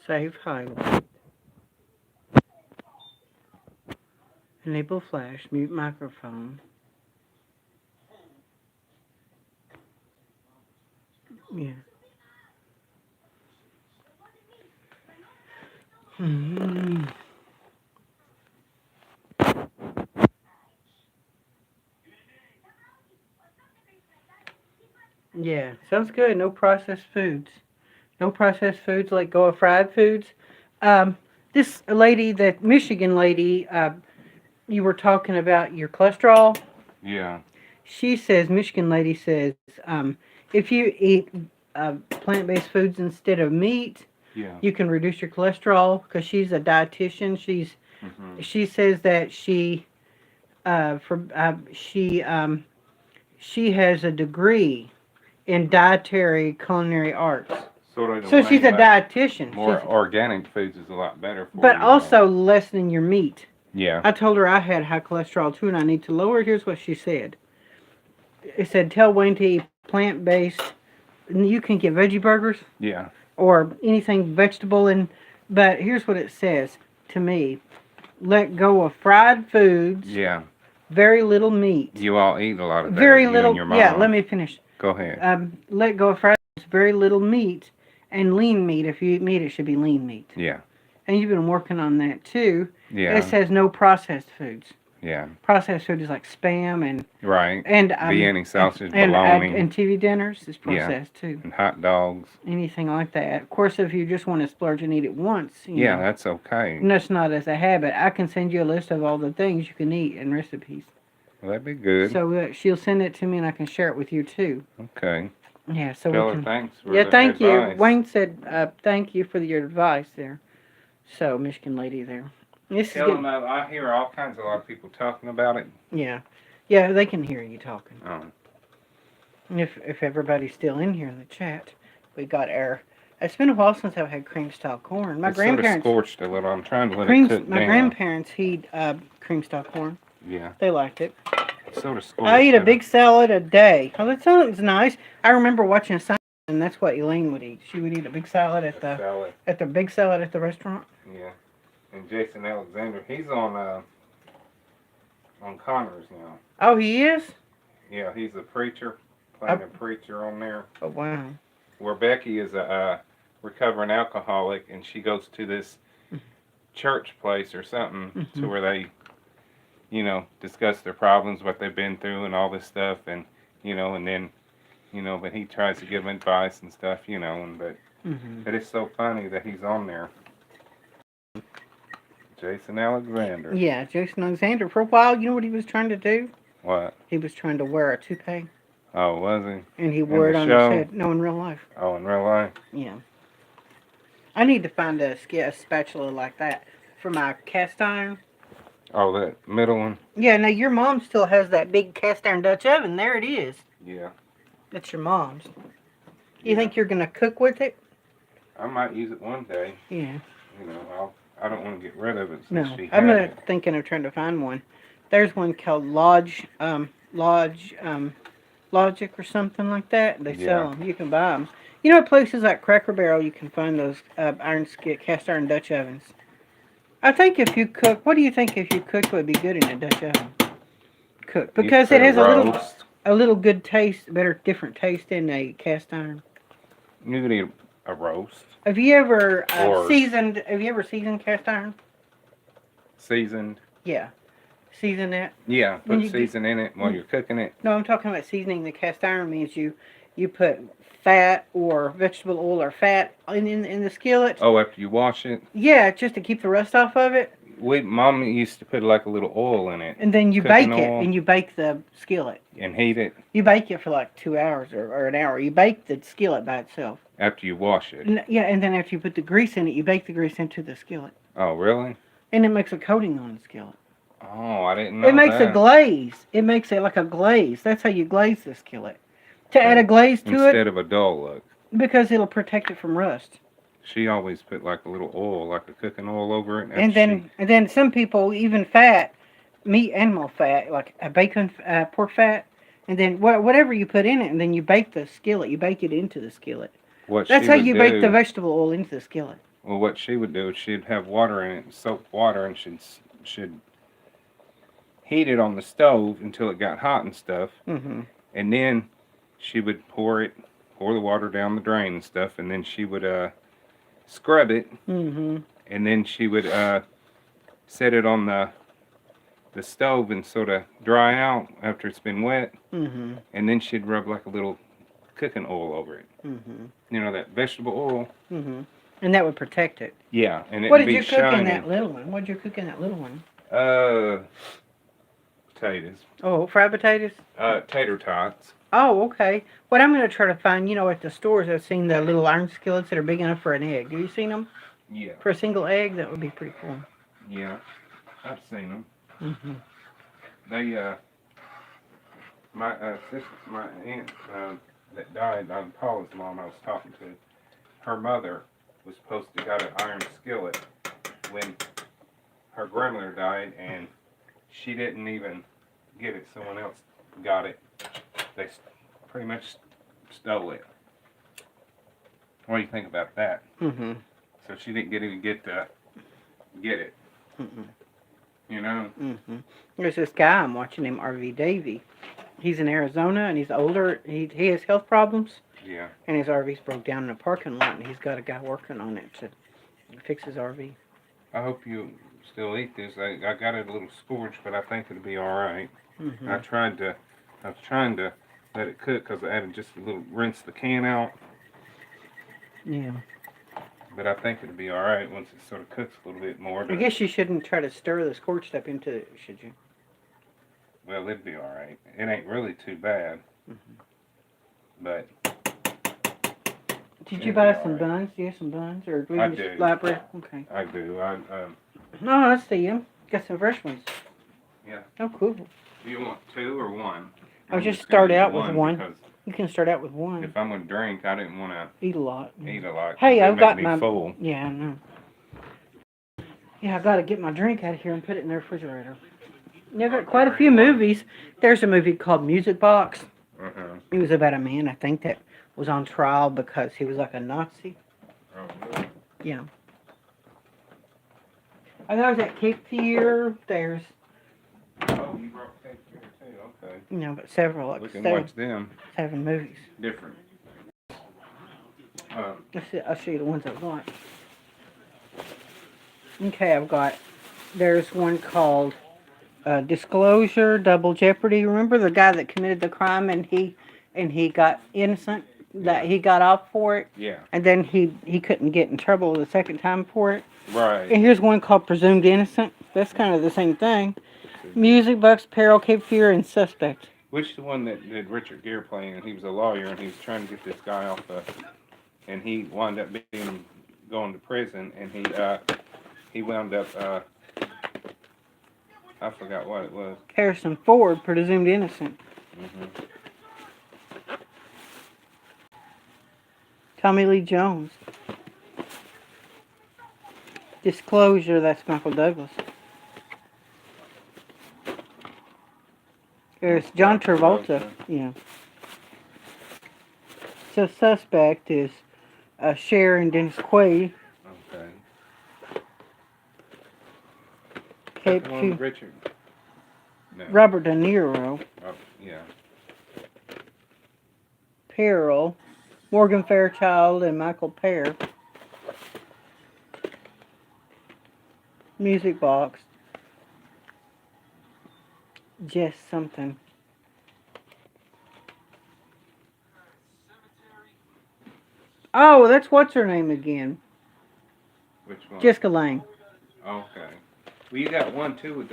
[SPEAKER 1] Save highlight. Enable flash. Mute microphone. Yeah. Hmm. Yeah, sounds good. No processed foods. No processed foods. Let go of fried foods. Um, this lady, that Michigan lady, you were talking about your cholesterol.
[SPEAKER 2] Yeah.
[SPEAKER 1] She says, Michigan lady says, if you eat plant-based foods instead of meat,
[SPEAKER 2] Yeah.
[SPEAKER 1] you can reduce your cholesterol. Because she's a dietitian. She says that she has a degree in dietary culinary arts.
[SPEAKER 2] Sort of the
[SPEAKER 1] So
[SPEAKER 2] way,
[SPEAKER 1] she's a
[SPEAKER 2] like,
[SPEAKER 1] dietitian.
[SPEAKER 2] more organic foods is a lot better for
[SPEAKER 1] But
[SPEAKER 2] you.
[SPEAKER 1] also lessening your meat.
[SPEAKER 2] Yeah.
[SPEAKER 1] I told her I had high cholesterol too and I need to lower it. Here's what she said. It said, tell Wayne to eat plant-based. You can get veggie burgers
[SPEAKER 2] Yeah.
[SPEAKER 1] or anything vegetable. But here's what it says to me. Let go of fried foods.
[SPEAKER 2] Yeah.
[SPEAKER 1] Very little meat.
[SPEAKER 2] You all eat a lot of that.
[SPEAKER 1] Very
[SPEAKER 2] you
[SPEAKER 1] little.
[SPEAKER 2] And your mom.
[SPEAKER 1] Yeah, let me finish.
[SPEAKER 2] Go ahead.
[SPEAKER 1] Let go of fried foods. Very little meat and lean meat. If you eat meat, it should be lean meat.
[SPEAKER 2] Yeah.
[SPEAKER 1] And you've been working on that too.
[SPEAKER 2] Yeah.
[SPEAKER 1] It says no processed foods.
[SPEAKER 2] Yeah.
[SPEAKER 1] Processed food is like spam and
[SPEAKER 2] Right.
[SPEAKER 1] and
[SPEAKER 2] Vienna sausage,
[SPEAKER 1] and
[SPEAKER 2] bologna,
[SPEAKER 1] and TV dinners is processed too.
[SPEAKER 2] and hot dogs.
[SPEAKER 1] Anything like that. Of course, if you just want to splurge and eat it once,
[SPEAKER 2] Yeah, that's okay.
[SPEAKER 1] and that's not as a habit. I can send you a list of all the things you can eat and recipes.
[SPEAKER 2] Well, that'd be good.
[SPEAKER 1] So she'll send it to me and I can share it with you too.
[SPEAKER 2] Okay.
[SPEAKER 1] Yeah. So
[SPEAKER 2] Tell
[SPEAKER 1] we
[SPEAKER 2] her
[SPEAKER 1] can.
[SPEAKER 2] thanks for
[SPEAKER 1] Yeah,
[SPEAKER 2] the
[SPEAKER 1] thank you.
[SPEAKER 2] advice.
[SPEAKER 1] Wayne said thank you for your advice there. So Michigan lady there. This is
[SPEAKER 2] Tell
[SPEAKER 1] good.
[SPEAKER 2] them I hear all kinds of a lot of people talking about it.
[SPEAKER 1] Yeah. Yeah, they can hear you talking.
[SPEAKER 2] Oh.
[SPEAKER 1] And if everybody's still in here in the chat, we got our. It's been a while since I've had cream style corn. My
[SPEAKER 2] It's sort of
[SPEAKER 1] grandparents.
[SPEAKER 2] scorched a little. I'm trying to let it cook
[SPEAKER 1] My
[SPEAKER 2] down.
[SPEAKER 1] grandparents eat cream style corn.
[SPEAKER 2] Yeah.
[SPEAKER 1] They liked it.
[SPEAKER 2] It's sort of scorched.
[SPEAKER 1] I eat a
[SPEAKER 2] little.
[SPEAKER 1] big salad a day. Oh, that sounds nice. I remember watching a sign, and that's what Elaine would eat. She would eat a big salad at the
[SPEAKER 2] Salad.
[SPEAKER 1] big salad at the restaurant.
[SPEAKER 2] Yeah. And Jason Alexander, he's on Connors now.
[SPEAKER 1] Oh, he is?
[SPEAKER 2] Yeah, he's a preacher, playing a preacher on there.
[SPEAKER 1] Oh, wow.
[SPEAKER 2] Where Becky is a recovering alcoholic, and she goes to this church place or something to where they, discuss their problems, what they've been through, and all this stuff, and and then, but he tries to give advice and stuff, but it's so funny that he's on there. Jason Alexander.
[SPEAKER 1] Yeah, Jason Alexander. For a while, you know what he was trying to do?
[SPEAKER 2] What?
[SPEAKER 1] He was trying to wear a toupee.
[SPEAKER 2] Oh, was he?
[SPEAKER 1] And he wore it
[SPEAKER 2] the
[SPEAKER 1] on
[SPEAKER 2] show?
[SPEAKER 1] his head. No, in real life.
[SPEAKER 2] Oh, in real life?
[SPEAKER 1] Yeah. I need to find a spatula like that for my cast iron.
[SPEAKER 2] Oh, that middle one?
[SPEAKER 1] Yeah, now your mom still has that big cast iron Dutch oven. There it is.
[SPEAKER 2] Yeah.
[SPEAKER 1] That's your mom's. You
[SPEAKER 2] Yeah.
[SPEAKER 1] think you're going to cook with it?
[SPEAKER 2] I might use it one day.
[SPEAKER 1] Yeah.
[SPEAKER 2] I don't want to get rid of it
[SPEAKER 1] No,
[SPEAKER 2] since she
[SPEAKER 1] I'm
[SPEAKER 2] had it.
[SPEAKER 1] thinking of trying to find one. There's one called Logic or something like that. They sell them. You can buy them. At places like Cracker Barrel, you can find those cast iron Dutch ovens. I think if you cook, what do you think if you cooked would be good in a Dutch oven? Cook because it has a little good taste, different taste in a cast iron.
[SPEAKER 2] You could eat a roast.
[SPEAKER 1] Have you ever
[SPEAKER 2] Or-
[SPEAKER 1] seasoned? Have you ever seasoned cast iron?
[SPEAKER 2] Seasoned.
[SPEAKER 1] Yeah, season it.
[SPEAKER 2] Yeah,
[SPEAKER 1] When
[SPEAKER 2] put
[SPEAKER 1] you
[SPEAKER 2] season in it while you're cooking it.
[SPEAKER 1] No, I'm talking about seasoning the cast iron. Means you put fat or vegetable oil or fat in the skillet.
[SPEAKER 2] Oh, after you wash it.
[SPEAKER 1] Yeah, just to keep the rust off of it.
[SPEAKER 2] Mom used to put like a little oil in it
[SPEAKER 1] And then you
[SPEAKER 2] Cooking
[SPEAKER 1] bake it,
[SPEAKER 2] oil.
[SPEAKER 1] and you bake the skillet.
[SPEAKER 2] and heat it
[SPEAKER 1] You bake it for like 2 hours or an hour. You bake the skillet by itself.
[SPEAKER 2] after you wash it.
[SPEAKER 1] Yeah, and then after you put the grease in it, you bake the grease into the skillet.
[SPEAKER 2] Oh, really?
[SPEAKER 1] And it makes a coating on the skillet.
[SPEAKER 2] Oh, I didn't know
[SPEAKER 1] It makes
[SPEAKER 2] that.
[SPEAKER 1] a glaze. It makes it like a glaze. That's how you glaze the skillet. To add a glaze to
[SPEAKER 2] Instead of a dull look.
[SPEAKER 1] because it'll protect it from rust.
[SPEAKER 2] she always put like a little oil, like a cooking oil over it.
[SPEAKER 1] And then some people even fat, meat, animal fat, like a bacon, pork fat, and then whatever you put in it, and then you bake the skillet. You bake it into the skillet.
[SPEAKER 2] What
[SPEAKER 1] That's
[SPEAKER 2] she
[SPEAKER 1] how
[SPEAKER 2] would
[SPEAKER 1] you bake the
[SPEAKER 2] do,
[SPEAKER 1] vegetable oil into the skillet.
[SPEAKER 2] well, what she would do is she'd have water in it, soap water, and she'd heat it on the stove until it got hot and stuff,
[SPEAKER 1] Mm-hmm.
[SPEAKER 2] and then she would pour the water down the drain and stuff, and then she would scrub it,
[SPEAKER 1] Mm-hmm.
[SPEAKER 2] and then she would set it on the stove and sort of dry out after it's been wet,
[SPEAKER 1] Mm-hmm.
[SPEAKER 2] and then she'd rub like a little cooking oil over it.
[SPEAKER 1] Mm-hmm.
[SPEAKER 2] You know, that vegetable oil.
[SPEAKER 1] Mm-hmm. And that would protect it.
[SPEAKER 2] Yeah, and
[SPEAKER 1] What
[SPEAKER 2] it'd
[SPEAKER 1] did
[SPEAKER 2] be
[SPEAKER 1] you cook
[SPEAKER 2] shiny.
[SPEAKER 1] in that little one? What did you cook in that little one?
[SPEAKER 2] Potatoes.
[SPEAKER 1] Oh, fried potatoes?
[SPEAKER 2] Tater tots.
[SPEAKER 1] Oh, okay. What I'm going to try to find, at the stores, I've seen the little iron skillets that are big enough for an egg. Have you seen them?
[SPEAKER 2] Yeah.
[SPEAKER 1] For a single egg? That would be pretty cool.
[SPEAKER 2] Yeah. I've seen them.
[SPEAKER 1] Mm-hmm.
[SPEAKER 2] They, my sister, my aunt that died, Paula's mom I was talking to, her mother was supposed to got an iron skillet when her grandmother died, and she didn't even get it. Someone else got it. They pretty much stole it. What do you think about that?
[SPEAKER 1] Mm-hmm.
[SPEAKER 2] So she didn't get it.
[SPEAKER 1] Mm-hmm.
[SPEAKER 2] You know?
[SPEAKER 1] Mm-hmm. There's this guy I'm watching named R.V. Davey. He's in Arizona, and he's older. He has health problems,
[SPEAKER 2] Yeah.
[SPEAKER 1] and his RV's broke down in a parking lot, and he's got a guy working on it to fix his RV.
[SPEAKER 2] I hope you still eat this. I got it a little scorched, but I think it'll be all right.
[SPEAKER 1] Mm-hmm.
[SPEAKER 2] I was trying to let it cook because I had just a little rinse the can out,
[SPEAKER 1] Yeah.
[SPEAKER 2] but I think it'll be all right once it sort of cooks a little bit more.
[SPEAKER 1] I
[SPEAKER 2] But,
[SPEAKER 1] guess you shouldn't try to stir the scorched stuff into it, should you?
[SPEAKER 2] well, it'll be all right. It ain't really too bad, but
[SPEAKER 1] Did
[SPEAKER 2] It'll
[SPEAKER 1] you
[SPEAKER 2] be
[SPEAKER 1] buy
[SPEAKER 2] all
[SPEAKER 1] some
[SPEAKER 2] right.
[SPEAKER 1] buns? Do you have some buns? Or do
[SPEAKER 2] I
[SPEAKER 1] you just
[SPEAKER 2] do.
[SPEAKER 1] flat bread? Okay.
[SPEAKER 2] I do.
[SPEAKER 1] Oh, I see them. Got some fresh ones.
[SPEAKER 2] Yeah.
[SPEAKER 1] Oh, cool.
[SPEAKER 2] Do you want two or one?
[SPEAKER 1] I'll
[SPEAKER 2] I'm
[SPEAKER 1] just
[SPEAKER 2] gonna
[SPEAKER 1] start
[SPEAKER 2] eat
[SPEAKER 1] out with one.
[SPEAKER 2] because
[SPEAKER 1] You can start out with one.
[SPEAKER 2] if I'm gonna drink, I didn't want
[SPEAKER 1] Eat a lot.
[SPEAKER 2] to eat a lot. 'cause
[SPEAKER 1] Hey,
[SPEAKER 2] it'd
[SPEAKER 1] I've
[SPEAKER 2] make
[SPEAKER 1] got
[SPEAKER 2] me
[SPEAKER 1] my...
[SPEAKER 2] full.
[SPEAKER 1] Yeah, I know. Yeah, I got to get my drink out of here and put it in the refrigerator. Yeah, I've got quite a few movies. There's a movie called Music Box.
[SPEAKER 2] Uh-huh.
[SPEAKER 1] It was about a man, I think, that was on trial because he was like a Nazi.
[SPEAKER 2] Oh, really?
[SPEAKER 1] Yeah. And there's that Cape Fear. There's,
[SPEAKER 2] Oh, you brought cake here too. Okay.
[SPEAKER 1] but several,
[SPEAKER 2] We
[SPEAKER 1] like
[SPEAKER 2] can
[SPEAKER 1] seven,
[SPEAKER 2] watch them.
[SPEAKER 1] 7 movies.
[SPEAKER 2] Different.
[SPEAKER 1] I'll show you the ones I've got. Okay, there's one called Disclosure, Double Jeopardy. Remember the guy that committed the crime and he got innocent? That he got off for it?
[SPEAKER 2] Yeah.
[SPEAKER 1] And then he couldn't get in trouble the second time for it?
[SPEAKER 2] Right.
[SPEAKER 1] And here's one called Presumed Innocent. That's kind of the same thing. Music Box, Peril, Cape Fear, and Suspect.
[SPEAKER 2] Which is the one that did Richard Gere playing? And he was a lawyer, and he was trying to get this guy off and he wound up going to prison, and he wound up I forgot what it was.
[SPEAKER 1] Harrison Ford, Presumed Innocent.
[SPEAKER 2] Mm-hmm.
[SPEAKER 1] Tommy Lee Jones. Disclosure, that's Michael Douglas. There's John Travolta. Yeah. So Suspect is Cher and Dennis Quaid.
[SPEAKER 2] Okay.
[SPEAKER 1] Cape
[SPEAKER 2] The one
[SPEAKER 1] Fear.
[SPEAKER 2] with Richard. No.
[SPEAKER 1] Robert De Niro.
[SPEAKER 2] Yeah.
[SPEAKER 1] Peril. Morgan Fairchild and Michael Pear. Music Box. Just something. Oh, that's what's her name again?
[SPEAKER 2] Which one?
[SPEAKER 1] Jessica Lange.
[SPEAKER 2] Okay. Well, you got one too with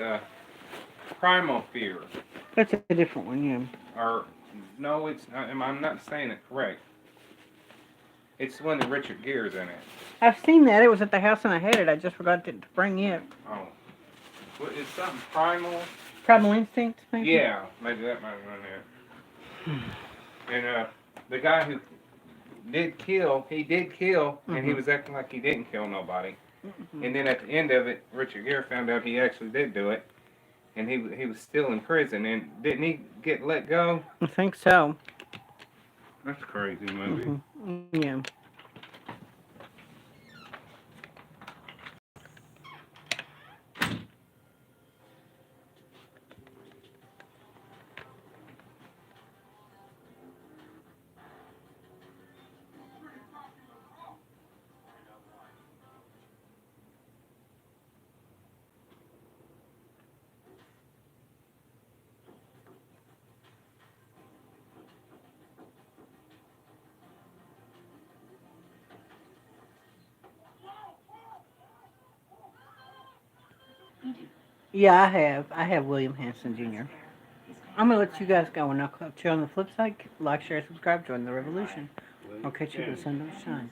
[SPEAKER 2] Primal Fear.
[SPEAKER 1] That's a different one, yeah.
[SPEAKER 2] Or no, it's not. I'm not saying it correct. It's the one that Richard Gere's in it.
[SPEAKER 1] I've seen that. It was at the house and I had it. I just forgot to bring it.
[SPEAKER 2] Oh. Well, it's something primal.
[SPEAKER 1] Primal Instinct, maybe?
[SPEAKER 2] Yeah, maybe that might have been it. And the guy who did kill, and he
[SPEAKER 1] Mhm.
[SPEAKER 2] was acting like he didn't kill nobody.
[SPEAKER 1] Mhm.
[SPEAKER 2] And then at the end of it, Richard Gere found out he actually did do it, and he was still in prison. And didn't he get let go?
[SPEAKER 1] I think so.
[SPEAKER 2] That's a crazy movie.
[SPEAKER 1] Yeah. Yeah, I have. I have William Hanson Jr. I'm gonna let you guys go, and I'll catch you on the flip side. Like, share, subscribe, join the revolution. I'll catch you when the sun don't shine.